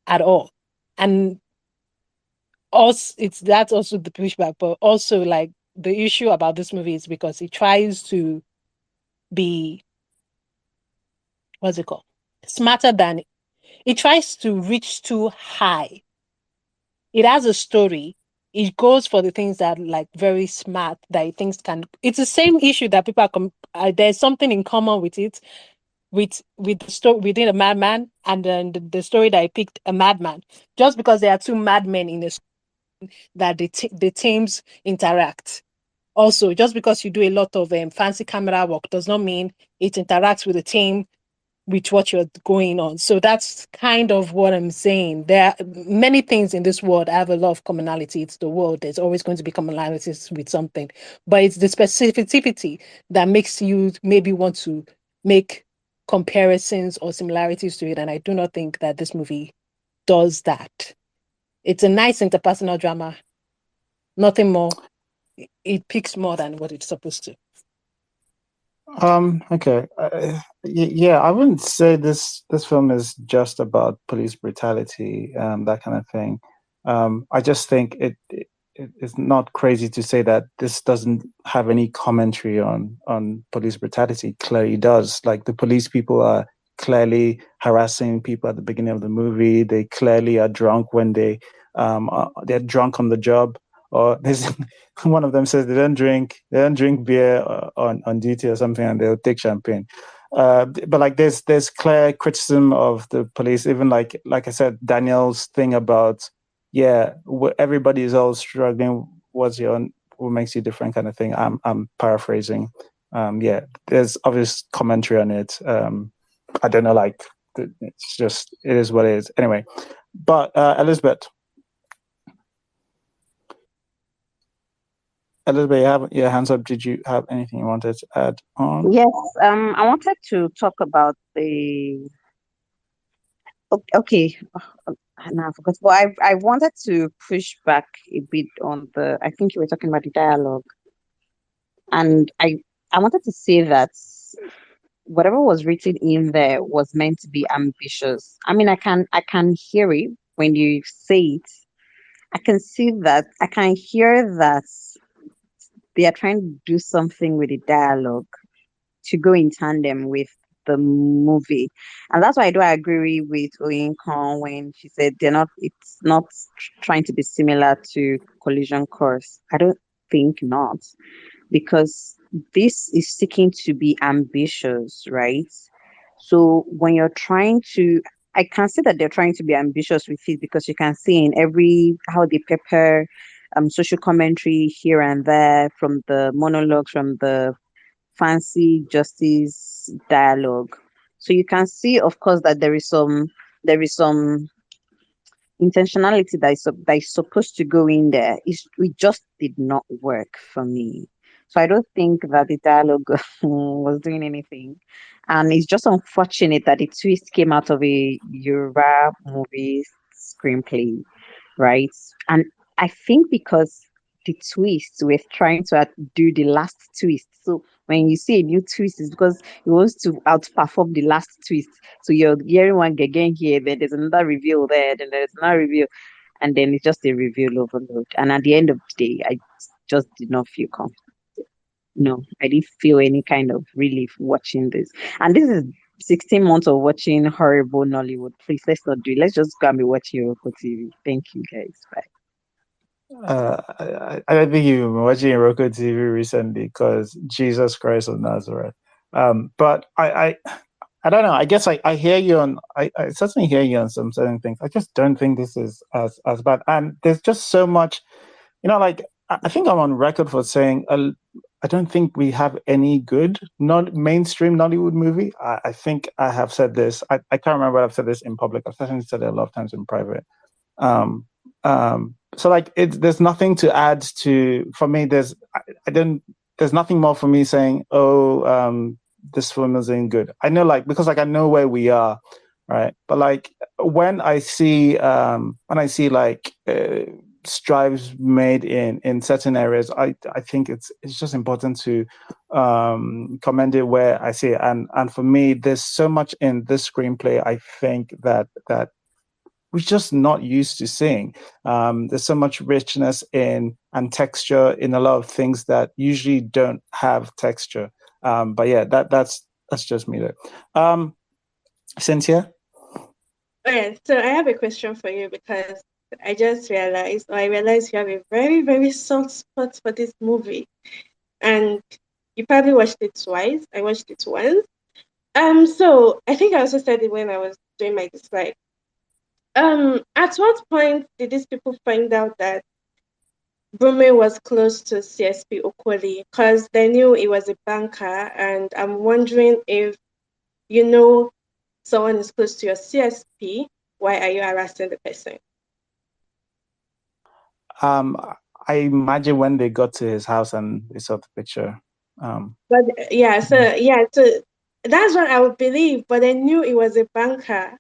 at all. And also, that's also the pushback, but also like the issue about this movie is because it tries to be, what's it called, smarter than it tries to reach too high. It has a story. It goes for the things that like very smart that it thinks can. It's the same issue that people are. There's something in common with it, with the story within a madman, and then the story that I picked a madman. Just because there are 2 madmen in a that the teams interact. Also, just because you do a lot of fancy camera work does not mean it interacts with the team with what you're going on. So that's kind of what I'm saying. There are many things in this world have a lot of commonality. It's the world. There's always going to be commonalities with something. But it's the specificity that makes you maybe want to make comparisons or similarities to it. And I do not think that this movie does that. It's a nice interpersonal drama. Nothing more. It picks more than what it's supposed to. Okay. Yeah, I wouldn't say this film is just about police brutality, that kind of thing. I just think it's not crazy to say that this doesn't have any commentary on police brutality. Clearly does. Like, the police people are clearly harassing people at the beginning of the movie. They clearly are drunk when they're drunk on the job. Or there's one of them says they don't drink beer on duty or something, and they'll take champagne. But like, there's clear criticism of the police. Even like I said, Daniel's thing about everybody is all struggling. What makes you different, kind of thing. I'm paraphrasing. There's obvious commentary on it. I don't know, like, it's just, it is what it is. Anyway, but Elizabeth. Elizabeth, you have your hands up. Did you have anything you wanted to add on? Yes, I wanted to talk about the okay. No, I forgot. But I wanted to push back a bit on the. I think you were talking about the dialogue, and I wanted to say that whatever was written in there was meant to be ambitious. I mean, I can hear it when you say it. I can see that. I can hear that they are trying to do something with the dialogue to go in tandem with the movie. And that's why I do agree with Oyin Khan when she said it's not trying to be similar to Collision Course. I don't think not, because this is seeking to be ambitious, right? So when you're trying to, I can see that they're trying to be ambitious with it, because you can see in every how they prepare social commentary here and there, from the monologues, from the fancy justice dialogue. So you can see, of course, that there is some intentionality that is supposed to go in there. It just did not work for me. So I don't think that the dialogue was doing anything. And it's just unfortunate that the twist came out of a Yoruba movie screenplay, right? And I think because the twist, we're trying to do the last twist. So when you see a new twist, it's because it wants to outperform the last twist. So you're hearing one again here, then there's another reveal there, then there's another reveal, and then it's just a reveal overload. And at the end of the day, I just did not feel comfortable. No, I didn't feel any kind of relief watching this. And this is 16 months of watching horrible Nollywood. Please, let's not do it. Let's just go and be watching Roku TV. Thank you, guys. Bye. I don't think you've been watching Roku TV recently, because Jesus Christ of Nazareth. But I don't know. I guess I hear you on. I certainly hear you on some certain things. I just don't think this is as bad. And there's just so much, like I think I'm on record for saying I don't think we have any good mainstream Nollywood movie. I think I have said this. I can't remember if I've said this in public. I've certainly said it a lot of times in private. So like there's nothing to add to, for me. There's nothing more for me saying, this film isn't good. I know, because I know where we are, right? But like when I see strives made in certain areas, I think it's just important to commend it where I see it. And for me, there's so much in this screenplay, I think that we're just not used to seeing. There's so much richness and texture in a lot of things that usually don't have texture. But yeah, that's just me there. Cynthia? Okay, so I have a question for you, because I realized you have a very, very soft spot for this movie. And you probably watched it twice. I watched it once. So I think I also said it when I was doing my dislike. At what point did these people find out that Brume was close to CSP Okoli? Because they knew he was a banker, and I'm wondering if someone is close to your CSP, why are you harassing the person? I imagine when they got to his house and they saw the picture. So that's what I would believe, but I knew he was a banker.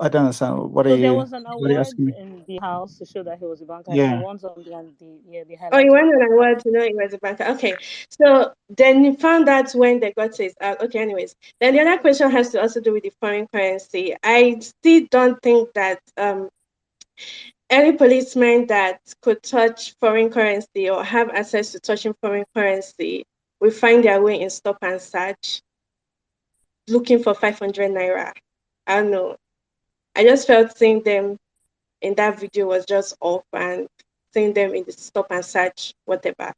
I don't understand. What are you? There was an What are you award asking me? in the house to show that he was a banker. Yeah. He won something, and the Oh, you highlights. went on an award to know he was a banker. Okay, so then you found out when they got his okay, anyways. Then the other question has to also do with the foreign currency. I still don't think that any policeman that could touch foreign currency or have access to touching foreign currency will find their way in stop and search looking for 500 naira. I don't know. I just felt seeing them in that video was just off, and seeing them in the stop and search, whatever.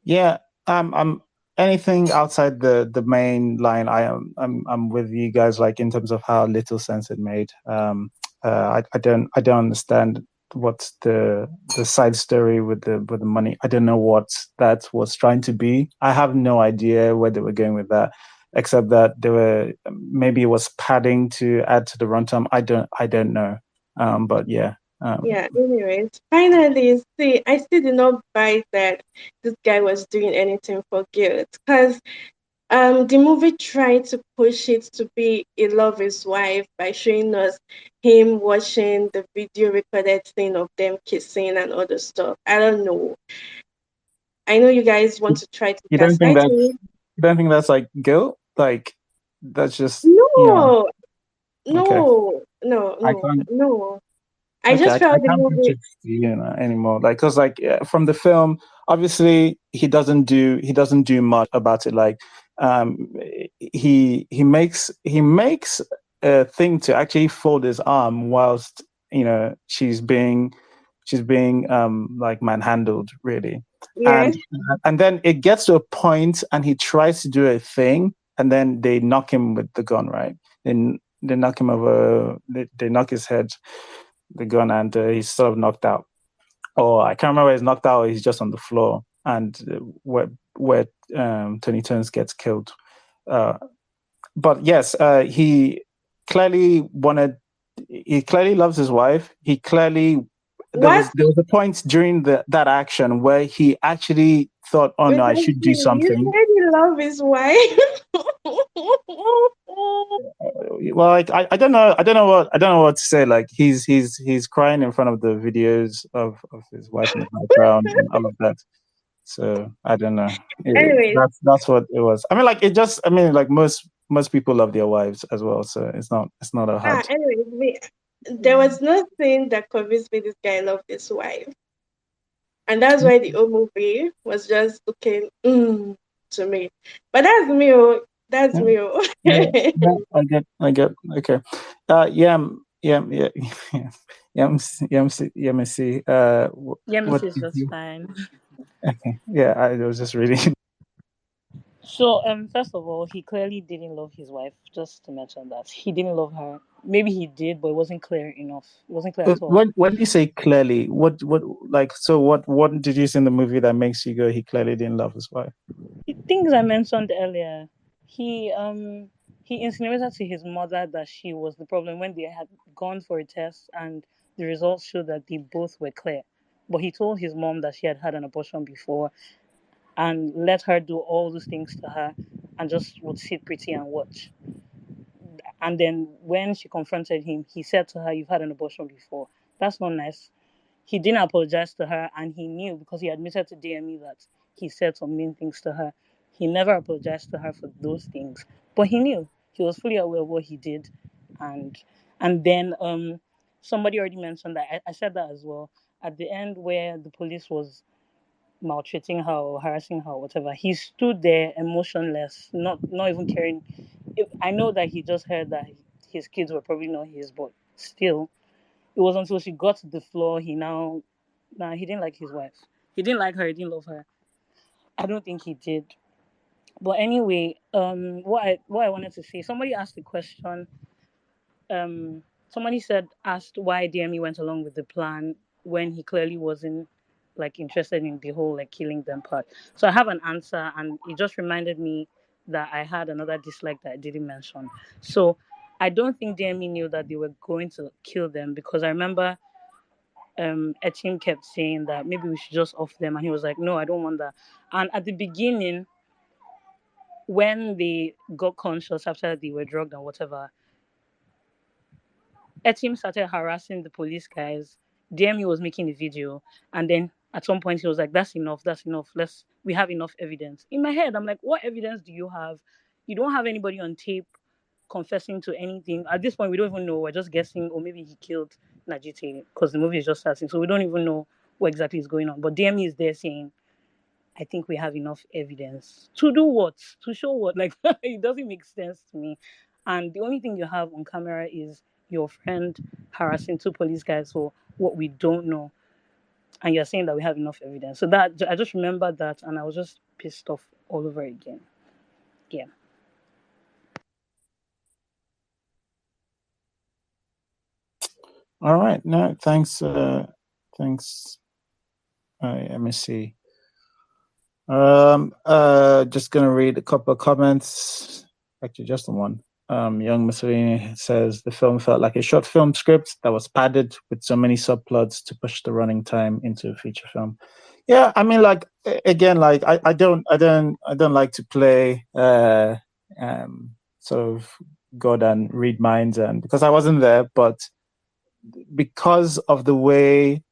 Yeah. I'm anything outside the main line. I'm with you guys, like in terms of how little sense it made. I don't understand what's the side story with the money. I don't know what that was trying to be. I have no idea where they were going with that, except that maybe it was padding to add to the runtime. I don't know. But yeah, Yeah, anyways, finally, see, I still did not buy that this guy was doing anything for guilt because the movie tried to push it to be a love his wife by showing us him watching the video recorded thing of them kissing and other stuff. I don't know. I know you guys want to try to You don't think gaslight that's me. like guilt? Like that's just No, okay. no, no, I no, can't. no. I Okay, just I felt the can't movie. picture anymore. Like, cause like from the film, obviously he doesn't do much about it. Like, um, he makes a thing to actually fold his arm whilst she's being like manhandled really, and Yes, then it gets to a point and he tries to do a thing and then they knock him with the gun, right? Then they knock him over. They knock his head the gun and he's sort of knocked out. Or I can't remember, he's knocked out or he's just on the floor. And where Tony Turns gets killed. Uh, but yes, he clearly wanted. He clearly loves his wife. He clearly there was what? there was a point during that action where he actually thought, "Oh Wait, no, I let's should do see. You something." said you love his wife. Well, like I don't know what to say. Like he's crying in front of the videos of his wife in the background and all of that. So I don't know. Anyways, That's what it was. I mean, like it just. I mean, like most people love their wives as well. So it's not a hard. anyways, there was nothing that convinced me this guy loved his wife. And that's why the whole movie was just okay to me. But that's me, oh. That's Yeah, me, oh. yeah, yeah. I get. Okay. Yeah, yeah. Yeah, me see. Yeah, What Mrs. did was you? fine. Okay. Yeah, I was just reading. So, first of all, he clearly didn't love his wife. Just to mention that he didn't love her. Maybe he did, but it wasn't clear enough. It wasn't clear at all. When you say clearly, what like so what did you see in the movie that makes you go he clearly didn't love his wife? Things I mentioned earlier. He insinuated to his mother that she was the problem when they had gone for a test and the results showed that they both were clear. But he told his mom that she had had an abortion before and let her do all those things to her and just would sit pretty and watch. And then when she confronted him, he said to her, "You've had an abortion before. That's not nice." He didn't apologize to her, and he knew because he admitted to DME that he said some mean things to her. He never apologized to her for those things, but he knew he was fully aware of what he did, and then somebody already mentioned that I said that as well at the end where the police was maltreating her or harassing her or whatever. He stood there emotionless, not even caring. I know that he just heard that his kids were probably not his, but still it was until she got to the floor he now nah, he didn't like his wife. He didn't like her, he didn't love her. I don't think he did. But anyway, what I wanted to say, somebody asked the question, somebody asked why DME went along with the plan when he clearly wasn't like interested in the whole like killing them part. So I have an answer and it just reminded me that I had another dislike that I didn't mention. So I don't think DME knew that they were going to kill them because I remember Etienne kept saying that maybe we should just off them, and he was like, "No, I don't want that." And at the beginning, when they got conscious after they were drugged and whatever, Etienne started harassing the police guys. DME was making a video, and then at some point he was like, "That's enough. That's enough. We have enough evidence." In my head, I'm like, "What evidence do you have? You don't have anybody on tape confessing to anything. At this point, we don't even know. We're just guessing, or maybe he killed Najite because the movie is just starting, so we don't even know what exactly is going on." But DME is there saying, "I think we have enough evidence to do what? To show what? Like it doesn't make sense to me." And the only thing you have on camera is your friend harassing two police guys for what we don't know, and you're saying that we have enough evidence. So that I just remember that, and I was just pissed off all over again. Yeah. All right. No, thanks. Thanks. Let me see. Just gonna read a couple of comments. Actually, just the one. Young Mussolini says the film felt like a short film script that was padded with so many subplots to push the running time into a feature film. Yeah, I mean, like again, like I don't like to play sort of God and read minds, and because I wasn't there, but because of the way,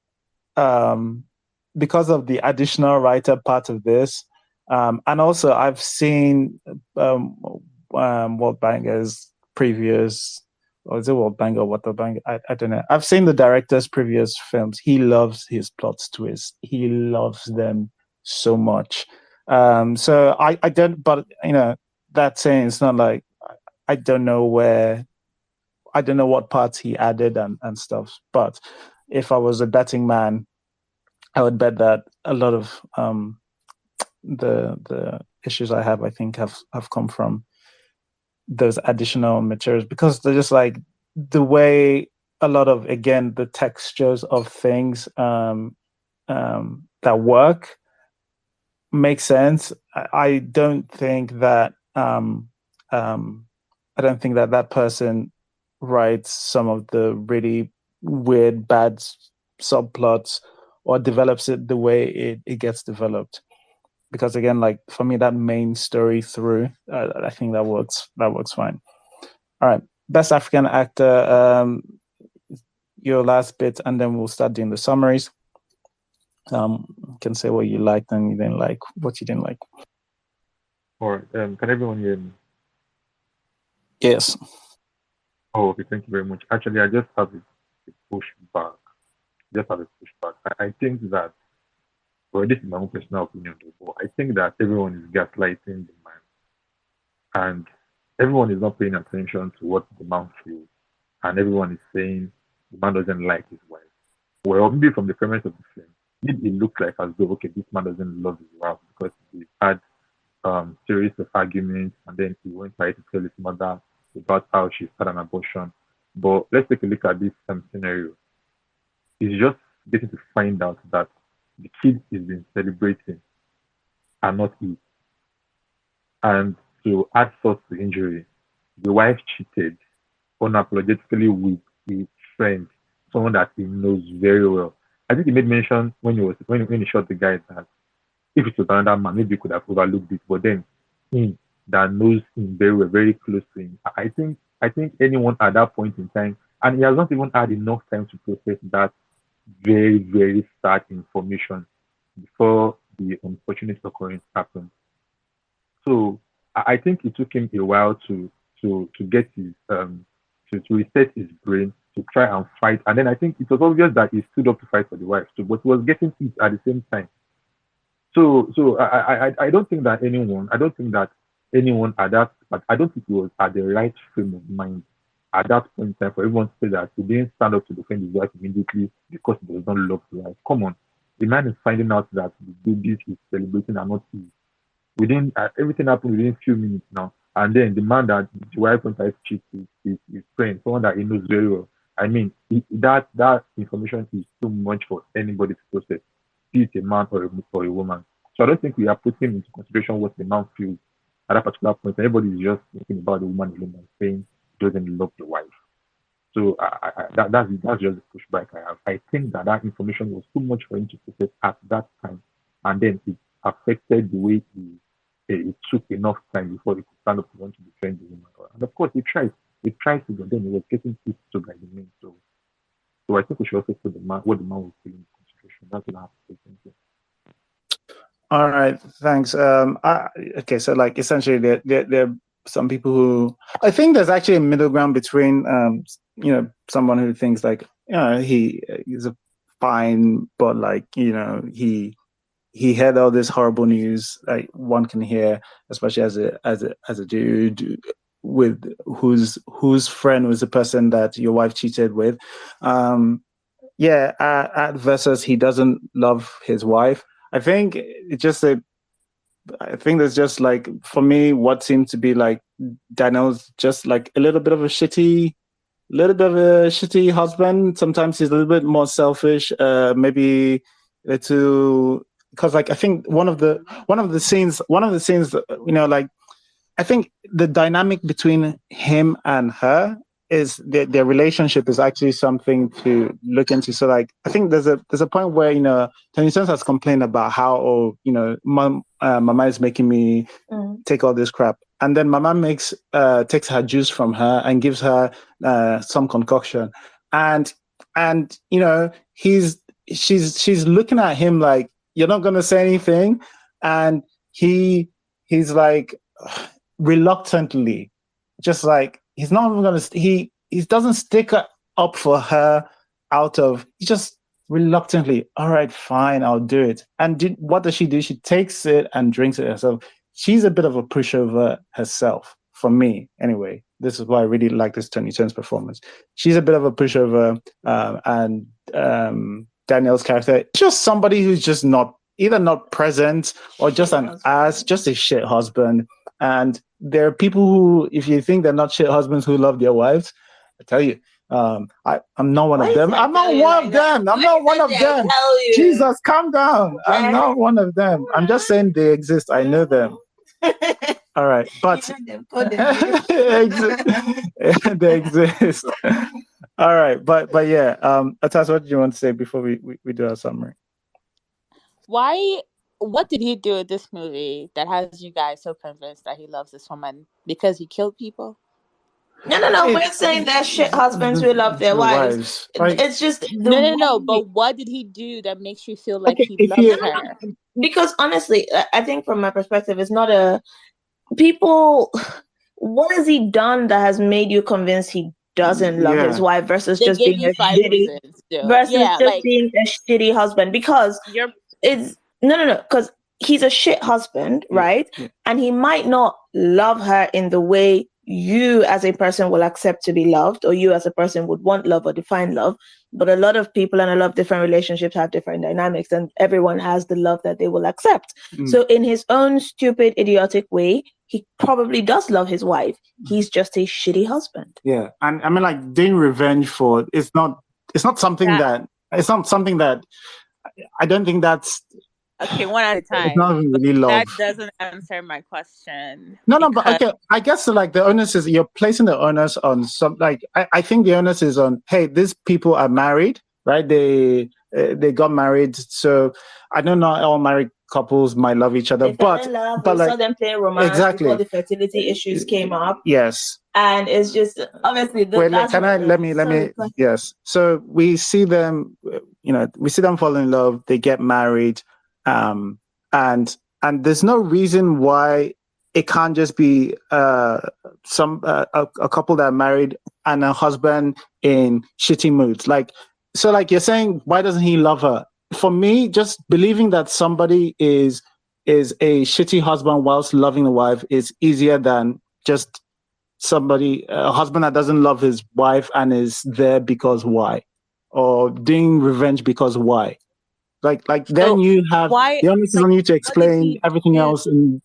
because of the additional writer part of this, and also I've seen Waltbanger's previous, or is it Waltbanger or Walterbanger? I don't know. I've seen the director's previous films. He loves his plot twists. He loves them so much. So I don't, but that saying, it's not like I don't know what parts he added and stuff. But if I was a betting man, I would bet that a lot of the issues I have, I think, have come from those additional materials, because they're just like the way a lot of, again, the textures of things that work make sense. I don't think that that person writes some of the really weird, bad subplots or develops it the way it gets developed. Because again, like for me, that main story through, I think that works fine. All right, best African actor, your last bit, and then we'll start doing the summaries. You can say what you liked and you didn't like, what you didn't like. All right, can everyone hear me? Yes. Oh, okay, thank you very much. Actually, I just have a pushback. I think that, well, this is my own personal opinion, but I think that everyone is gaslighting the man, and everyone is not paying attention to what the man feels, and everyone is saying the man doesn't like his wife. Well, maybe from the premise of the film, it looks like as though, okay, this man doesn't love his wife because they had series of arguments, and then he went try to tell his mother about how she had an abortion. But let's take a look at this scenario. He's just getting to find out that the kid is been celebrating and not he. And to add salt to injury, the wife cheated unapologetically with a friend, someone that he knows very well. I think he made mention when he shot the guy that if it was another man, maybe he could have overlooked it. But then him that knows him very well, very close to him, I think anyone at that point in time, and he has not even had enough time to process that very, very sad information before the unfortunate occurrence happened. So I think it took him a while to get his to reset his brain, to try and fight. And then I think it was obvious that he stood up to fight for the wife too, but he was getting it at the same time. So I don't think that anyone at that, but I don't think he was at the right frame of mind at that point in time for everyone to say that he didn't stand up to defend his wife immediately because he does not love the wife. Come on. The man is finding out that the babies he's celebrating are not his. Within everything happened within a few minutes now. And then the man that the wife went to cheat his friend, someone that he knows very well. I mean, that information is too much for anybody to process, be it a man or a woman. So I don't think we are putting into consideration what the man feels at that particular point. Everybody is just thinking about the woman alone and saying he doesn't love the wife. So that's just the pushback I have. I think that information was too much for him to process at that time, and then it affected the way it took enough time before he could stand up to want to defend the woman. And of course, he tried to, but then he was getting hit to by the men. So I think we should also put what the man was feeling in consideration. That's what I have to say. Thank you. All right, thanks. Okay, so like essentially, there are some people who, I think there's actually a middle ground between someone who thinks like he's a fine, but like he heard all this horrible news like one can hear, especially as a dude with whose friend was the person that your wife cheated with. Versus he doesn't love his wife. I think there's just like, for me, what seemed to be like Daniel's just like a little bit of a shitty husband. Sometimes he's a little bit more selfish, maybe because like I think one of the scenes, like I think the dynamic between him and her is their relationship is actually something to look into. So like, I think there's a point where, Tony Jones has complained about how, Mama is making me take all this crap. And then Mama takes her juice from her and gives her some concoction. And she's looking at him like, you're not going to say anything. And he's like, reluctantly, just like, he's not even going to, he doesn't stick up for her he just reluctantly, all right, fine, I'll do it. And what does she do? She takes it and drinks it herself. She's a bit of a pushover herself, for me, anyway. This is why I really like this Tony Turns performance. She's a bit of a pushover, and Daniel's character, just somebody who's just either not present or just just a shit husband. And there are people who, if you think they're not shit husbands who love their wives, I tell you, I'm not one of them. I'm not one of them. I'm not one of them. Jesus, calm down. I'm not one of them. I'm just saying they exist. I know them. All right, but they exist. All right, but yeah. Atas, what do you want to say before we do our summary? What did he do in this movie that has you guys so convinced that he loves this woman? Because he killed people? No. We're saying that shit husbands who love their wives. Right? It's just no. But what did he do that makes you feel like he loves her? Because honestly, I think from my perspective, it's not people. What has he done that has made you convinced he doesn't love his wife versus just being a shitty being a shitty husband? Because it's no, because he's a shit husband, right? Yeah. And he might not love her in the way you as a person will accept to be loved, or you as a person would want love or define love. But a lot of people and a lot of different relationships have different dynamics, and everyone has the love that they will accept. So in his own stupid, idiotic way, he probably does love his wife. He's just a shitty husband. Yeah. And I mean, like, doing revenge it's not something that I don't think that's okay, one at a time. It's not really love. That doesn't answer my question. No, but okay. I guess like the onus is, you're placing the onus on some, like, I think the onus is on, hey, these people are married, right? They got married. So I don't know, all married couples might love each other, but like, saw them play romance before the fertility issues came up. Yes. And it's just obviously yes. So we see them, fall in love, they get married. And there's no reason why it can't just be a couple that are married and a husband in shitty moods. Like you're saying, why doesn't he love her? For me, just believing that somebody is a shitty husband whilst loving the wife is easier than just a husband that doesn't love his wife and is there because why, or doing revenge because why. Like then you have the onus is on you to explain everything else and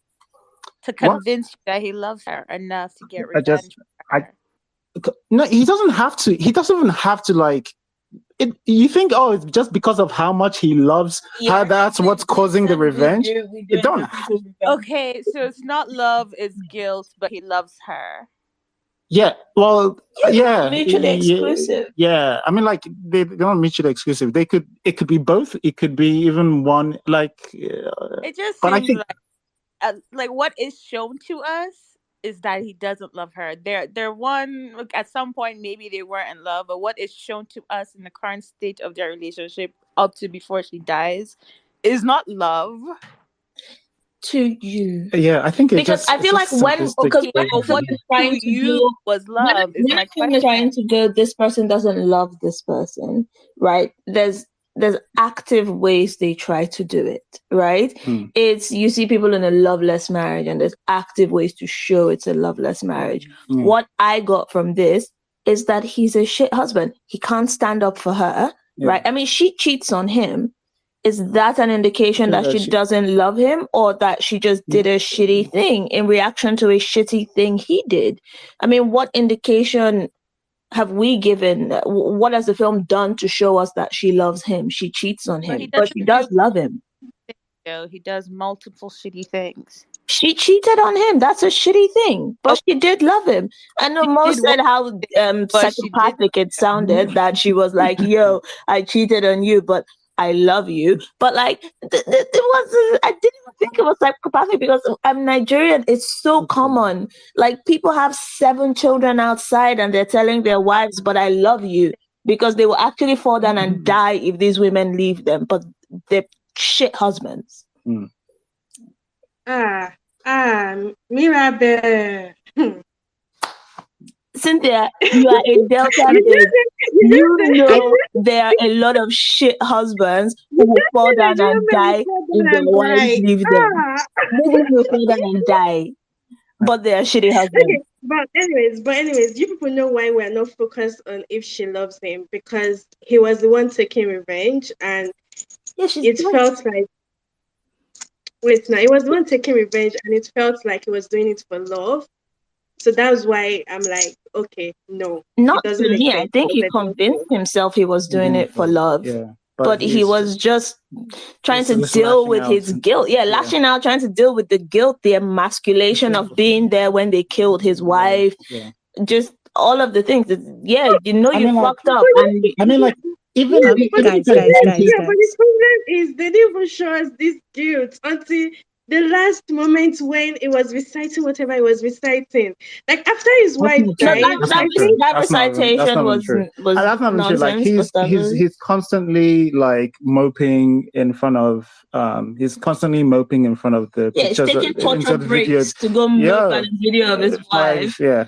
to convince you that he loves her enough to get revenge. No, he doesn't have to. He doesn't even have to, like it. You think, it's just because of how much he loves her, that's what's causing the revenge. We don't. Okay, so it's not love, it's guilt, but he loves her. Yeah, well, mutually exclusive. Yeah, I mean, like they're not mutually exclusive. It could be both. It could be even one. Like it just seems like what is shown to us is that he doesn't love her. They're one. Look, at some point maybe they were in love, but what is shown to us in the current state of their relationship up to before she dies is not love. To you, yeah, I think because I feel like what you're trying to do was love. Is my question. Trying to go, this person doesn't love this person, right? There's active ways they try to do it, right? It's, you see people in a loveless marriage, and there's active ways to show it's a loveless marriage. What I got from this is that he's a shit husband. He can't stand up for her, right? I mean, she cheats on him. Is that an indication that she doesn't love him, or that she just did a shitty thing in reaction to a shitty thing he did? I mean, what indication have we given? What has the film done to show us that she loves him? She cheats on him, but she does love him. He does multiple shitty things. She cheated on him. That's a shitty thing. But she did love him. I know Mo did said how but she did. psychopathic it sounded that she was like, yo, I cheated on you, but I love you. But like, it was, I didn't even think it was psychopathic because I'm Nigerian. It's so common. Like, people have 7 children outside and they're telling their wives, but I love you, because they will actually fall down and die if these women leave them. But they're shit husbands. Mirabelle. Cynthia, you are a Delta babe. You know there are a lot of shit husbands who will fall down and die if their wives leave them. Niggas will fall down and die, but they are shitty husbands. Okay, but anyways, you people know why we're not focused on if she loves him, because he was the one taking revenge, and it felt like it was the one taking revenge, and it felt like he was doing it for love. So that's why I'm like, okay, no. Not it doesn't to make me. sense. I think he convinced himself he was doing it for love. Yeah. But he was just trying to deal with his guilt. Yeah, lashing out, trying to deal with the guilt, the emasculation of being there when they killed his wife. Yeah. Just all of the things. Yeah, you know, you fucked up. And I mean, like, even but the problem is they didn't even show us this guilt until the last moment when it was reciting whatever it was reciting. Like, after his wife died, that recitation was that's not nonsense. Like, he's constantly like moping in front of the pictures, he's taking portrait breaks to go mope at a video of his wife. Yeah.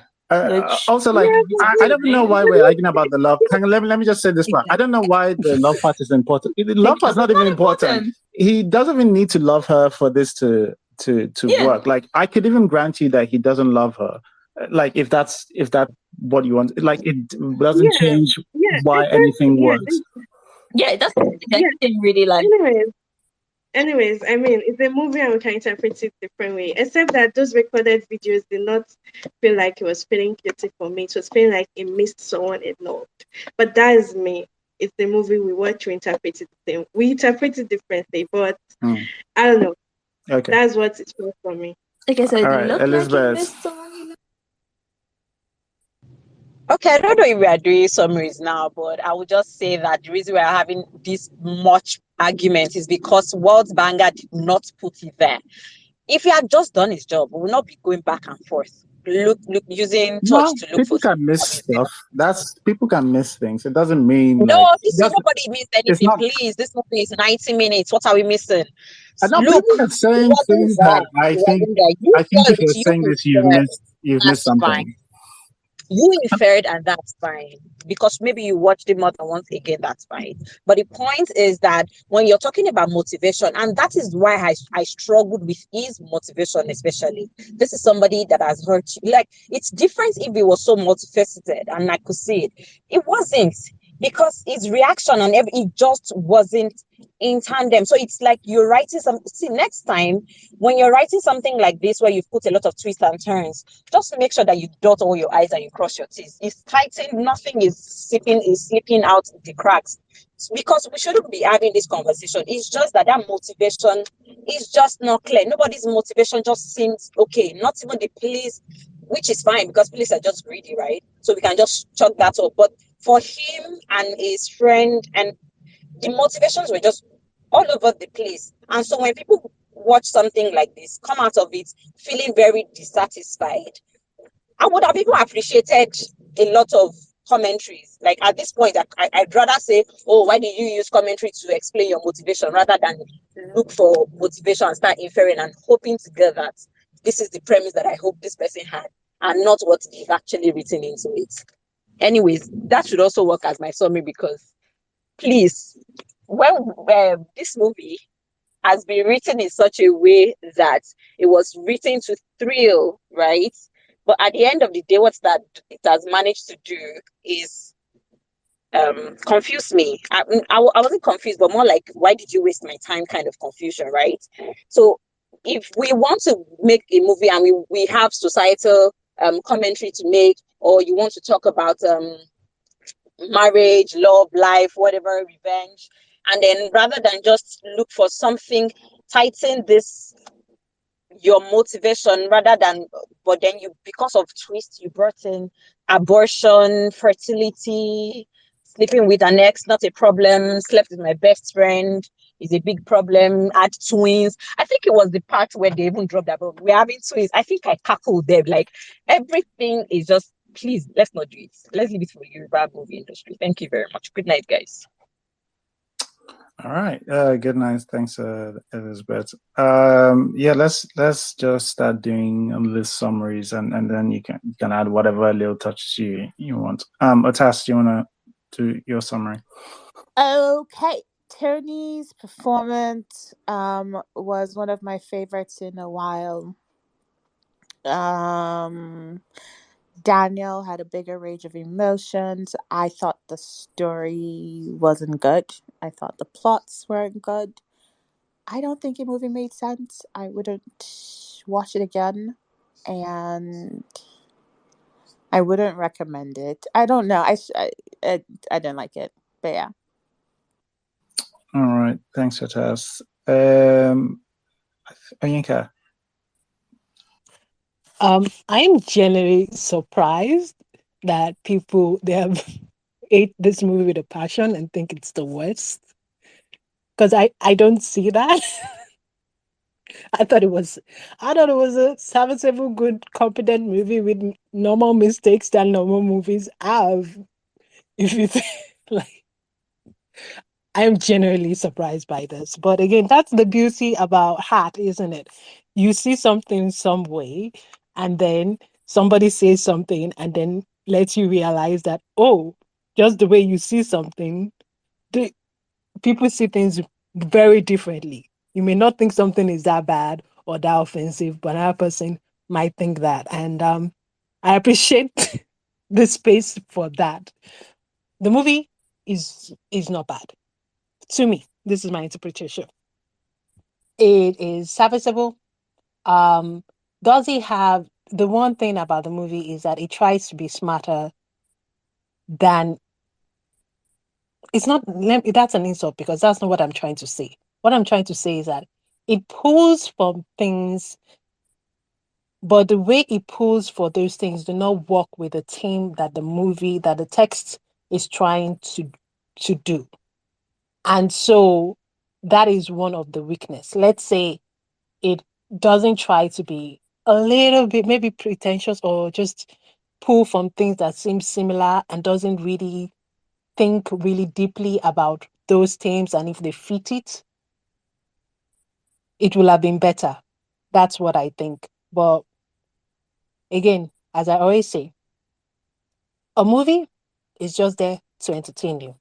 Also, like, I don't know why we're arguing about the love. Hang on, let me just say this part. I don't know why the love part is important. The love part is not even important. He doesn't even need to love her for this to work. Like, I could even grant you that he doesn't love her. Like, if that's what you want. Like, it doesn't change why anything works. Yeah, it doesn't anything really like. Anyways, I mean, it's a movie and we can interpret it differently. Except that those recorded videos did not feel like it was feeling guilty for me. It was feeling like it missed someone it loved. But that is me. It's the movie we watch, we interpret it the same. We interpret it differently, but I don't know. Okay. That's what it feels for me. Okay, so it looked Elizabeth. like it missed someone. Okay, I don't know if we are doing summaries now, but I would just say that the reason we are having this much argument is because Waltbanger did not put it there. If he had just done his job, we will not be going back and forth. Look, using touch to look people for. Can miss stuff. People can miss things. It doesn't mean nobody missed anything. Please, this movie is 90 minutes. What are we missing? Look, people are saying things that I think if you're saying this, you've missed something. Fine. You inferred, and that's fine, because maybe you watched it more than once again. That's fine. But the point is that when you're talking about motivation, and that is why I struggled with his motivation, especially. This is somebody that has hurt you. Like, it's different if he was so multifaceted, and I could see it. It wasn't, because his reaction and it just wasn't in tandem. So it's like you're writing next time when you're writing something like this where you've put a lot of twists and turns, just make sure that you dot all your I's and you cross your T's. It's tightened, nothing is slipping out the cracks. Because we shouldn't be having this conversation. It's just that motivation is just not clear. Nobody's motivation just seems okay. Not even the police, which is fine because police are just greedy, right? So we can just chalk that up. But for him and his friend, and the motivations were just all over the place. And so when people watch something like this, come out of it feeling very dissatisfied, I would have even appreciated a lot of commentaries. Like, at this point, I'd rather say, oh, why did you use commentary to explain your motivation, rather than look for motivation and start inferring and hoping to get that this is the premise that I hope this person had, and not what they've actually written into it. Anyways, that should also work as my summary, because please, when this movie has been written in such a way that it was written to thrill, right? But at the end of the day, what that it has managed to do is confuse me. I wasn't confused, but more like, why did you waste my time kind of confusion, right? So if we want to make a movie and we have societal commentary to make, or you want to talk about marriage, love, life, whatever, revenge, and then rather than just look for something, tighten this your motivation rather than, but then you, because of twist, you brought in abortion, fertility, sleeping with an ex, not a problem, slept with my best friend is a big problem, add twins. I think it was the part where they even dropped that, but we're having twins. I think I cackled them. Like, everything is just, please, let's not do it. Let's leave it for the Yoruba movie industry. Thank you very much. Good night, guys. All right. Good night. Thanks, Elizabeth. Yeah, let's just start doing list summaries, and then you can add whatever little touches you want. Otas, do you wanna do your summary? Okay. Tony's performance was one of my favorites in a while. Daniel had a bigger range of emotions. I thought the story wasn't good. I thought the plots weren't good. I don't think the movie made sense. I wouldn't watch it again, and I wouldn't recommend it. I don't know. I didn't like it, but yeah. All right. Thanks, Otas. Oyinka. I'm genuinely surprised that they have ate this movie with a passion and think it's the worst. Because I don't see that. I thought it was a serviceable, good, competent movie with normal mistakes that normal movies have. If you think, like, I'm genuinely surprised by this. But again, that's the beauty about Hat, isn't it? You see something some way, and then somebody says something, and then lets you realize that, oh, just the way you see something, the, people see things very differently. You may not think something is that bad or that offensive, but another person might think that. And I appreciate the space for that. The movie is not bad. To me, this is my interpretation. It is serviceable. Um, does it have the one thing about the movie is that it tries to be smarter than it's not that's an insult because that's not what I'm trying to say. What I'm trying to say is that it pulls from things, but the way it pulls for those things do not work with the theme that the text is trying to do. And so that is one of the weakness. Let's say it doesn't try to be a little bit maybe pretentious or just pull from things that seem similar and doesn't really think really deeply about those themes and if they fit it, it will have been better. That's what I think. But again, as I always say, a movie is just there to entertain you.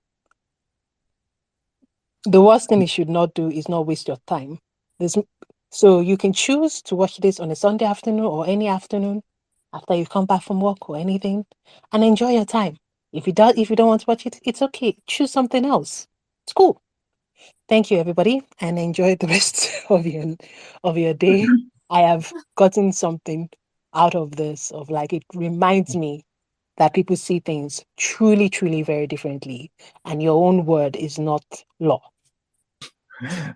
The worst thing you should not do is not waste your time. There's, so you can choose to watch this on a Sunday afternoon or any afternoon after you come back from work or anything and enjoy your time. If you don't want to watch it, it's okay. Choose something else. It's cool. Thank you, everybody, and enjoy the rest of your day. I have gotten something out of this. Of like, it reminds me that people see things truly, truly very differently, and your own word is not law.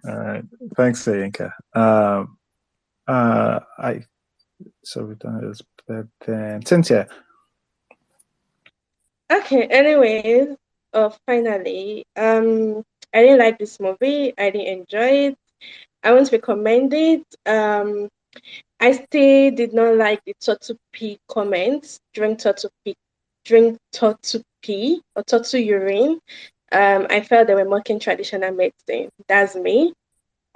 All right. Thanks, Oyinka. So we've done this, but then Cynthia. Okay, anyways, finally, I didn't like this movie. I didn't enjoy it. I won't recommend it. I still did not like the turtle pee comments. Drink turtle pee or turtle urine. I felt they were mocking traditional medicine. That's me.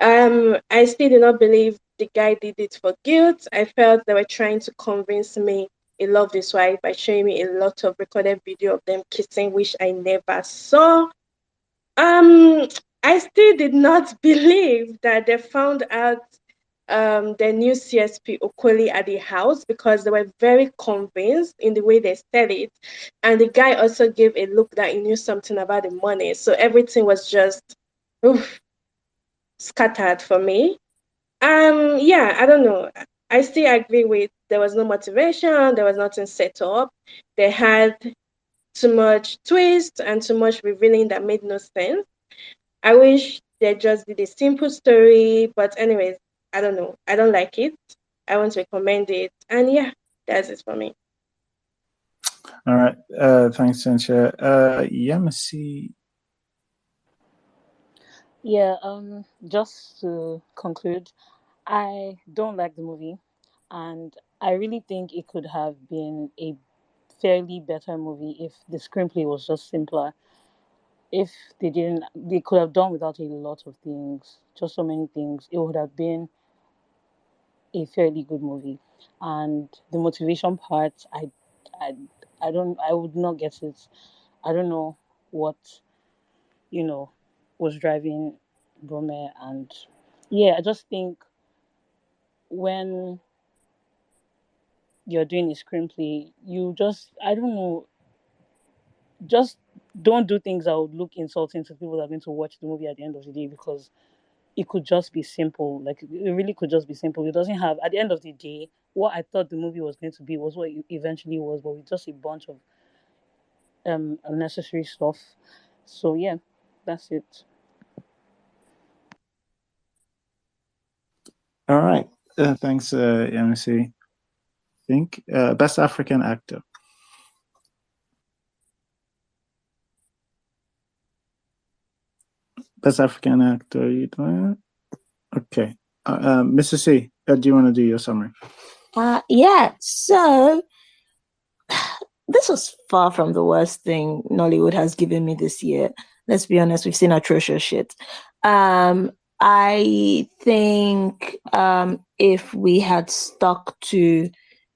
I still do not believe the guy did it for guilt. I felt they were trying to convince me he loved his wife by showing me a lot of recorded video of them kissing, which I never saw. Um, I still did not believe that they found out the new CSP Okoli at the house because they were very convinced in the way they said it. And the guy also gave a look that he knew something about the money. So everything was just oof, scattered for me. Yeah, I don't know. I still agree with there was no motivation, there was nothing set up. They had too much twist and too much revealing that made no sense. I wish they just did a simple story, but anyways, I don't know. I don't like it. I won't recommend it. And yeah, that's it for me. All right. Thanks, Cynthia. Yamasi. Yeah, just to conclude, I don't like the movie, and I really think it could have been a fairly better movie if the screenplay was just simpler. If they didn't, they could have done without a lot of things, just so many things. It would have been a fairly good movie. And the motivation part, I, I would not get it. I don't know what, you know, was driving Brome. And yeah, I just think when you're doing a screenplay, you just, I don't know, just don't do things that would look insulting to people that are going to watch the movie at the end of the day, because it could just be simple. Like, it really could just be simple. It doesn't have, at the end of the day, what I thought the movie was going to be was what it eventually was, but with just a bunch of unnecessary stuff. So yeah, that's it. All right. Thanks, Yamasi. I think Best African Actor. Best African Actor. You doing it? Okay. Mr. C, do you want to do your summary? Yeah. So this was far from the worst thing Nollywood has given me this year. Let's be honest, we've seen atrocious shit. I think if we had stuck to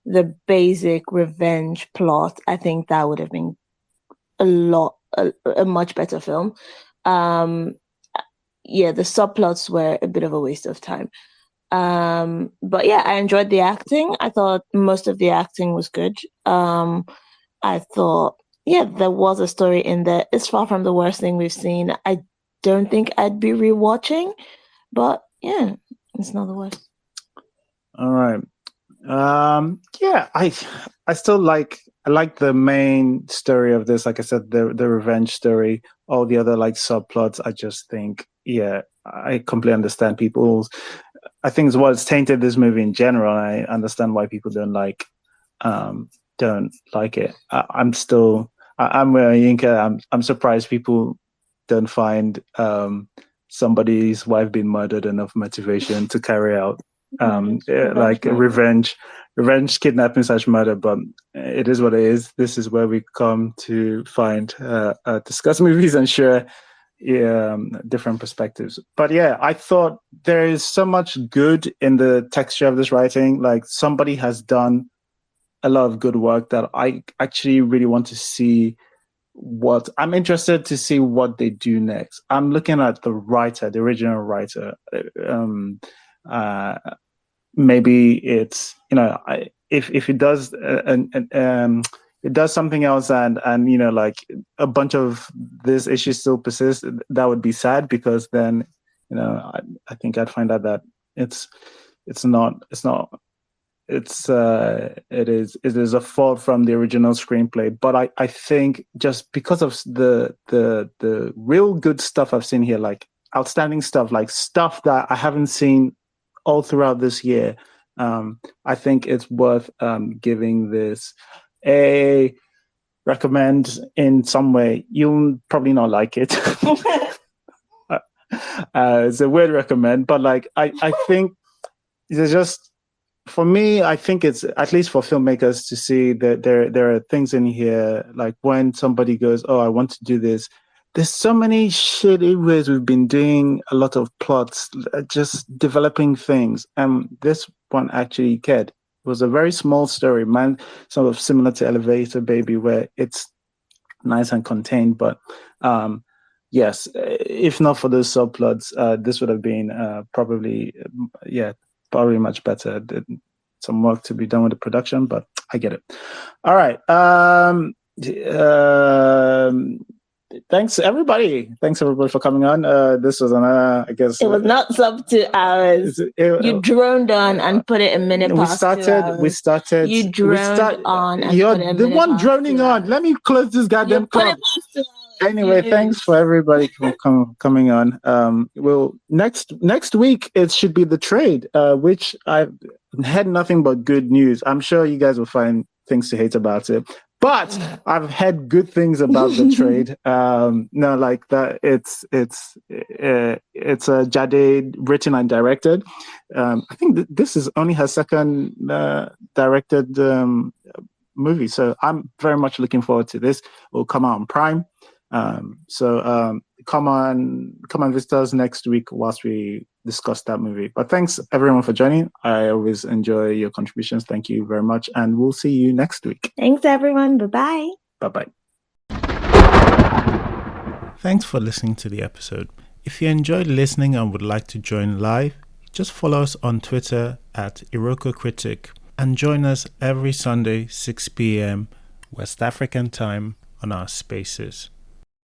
the basic revenge plot, I think that would have been a much better film. Yeah, the subplots were a bit of a waste of time. But yeah, I enjoyed the acting. I thought most of the acting was good. I thought, yeah, there was a story in there. It's far from the worst thing we've seen. I don't think I'd be rewatching, but yeah, it's not the worst. All right. Yeah, I still like the main story of this. Like I said, the revenge story. All the other like subplots, I just think, yeah, I completely understand people's. I think it's what's tainted this movie in general. I understand why people don't like it. I'm with Yinka. I'm surprised people don't find somebody's wife being murdered enough motivation to carry out like revenge kidnapping / murder. But it is what it is. This is where we come to find discuss movies and share different perspectives. But yeah, I thought there is so much good in the texture of this writing. Like, somebody has done a lot of good work that I actually really want to see. What I'm interested to see what they do next. I'm looking at the writer, the original writer. Maybe it's, if it does it does something else, and like a bunch of this issue still persists, that would be sad, because then I think I'd find out that it is a fault from the original screenplay. But I think just because of the real good stuff I've seen here, like outstanding stuff, like stuff that I haven't seen all throughout this year, I think it's worth giving this a recommend in some way. You'll probably not like it. It's a weird recommend, but like I think there's just, for me, I think it's, at least for filmmakers, to see that there are things in here, like when somebody goes, oh, I want to do this. There's so many shitty ways we've been doing a lot of plots, just developing things. And this one actually cared. It was a very small story, man, sort of similar to Elevator Baby, where it's nice and contained. But yes, if not for those subplots, this would have been probably much better. Some work to be done with the production, but I get it. All right. thanks everybody for coming on. This was I guess it was not sub 2 hours. You droned on and put it a minute past 2 hours. We started. You droned on and you're put it a the minute one past droning 2 on. hours. Let me close this goddamn You put club. it past 2 hours. Anyway, thanks for everybody coming on. Well, next week it should be The Trade, which I've had nothing but good news. I'm sure you guys will find things to hate about it, but I've heard good things about The Trade. No, like that. It's Jade written and directed. I think this is only her second directed movie, so I'm very much looking forward to this. It will come out on Prime. So come on visit us next week whilst we discuss that movie. But thanks everyone for joining. I always enjoy your contributions. Thank you very much, and we'll see you next week. Thanks everyone. Bye-bye. Bye-bye. Thanks for listening to the episode. If you enjoyed listening and would like to join live, just follow us on Twitter at IrokoCritic and join us every Sunday 6 p.m. West African time on our spaces.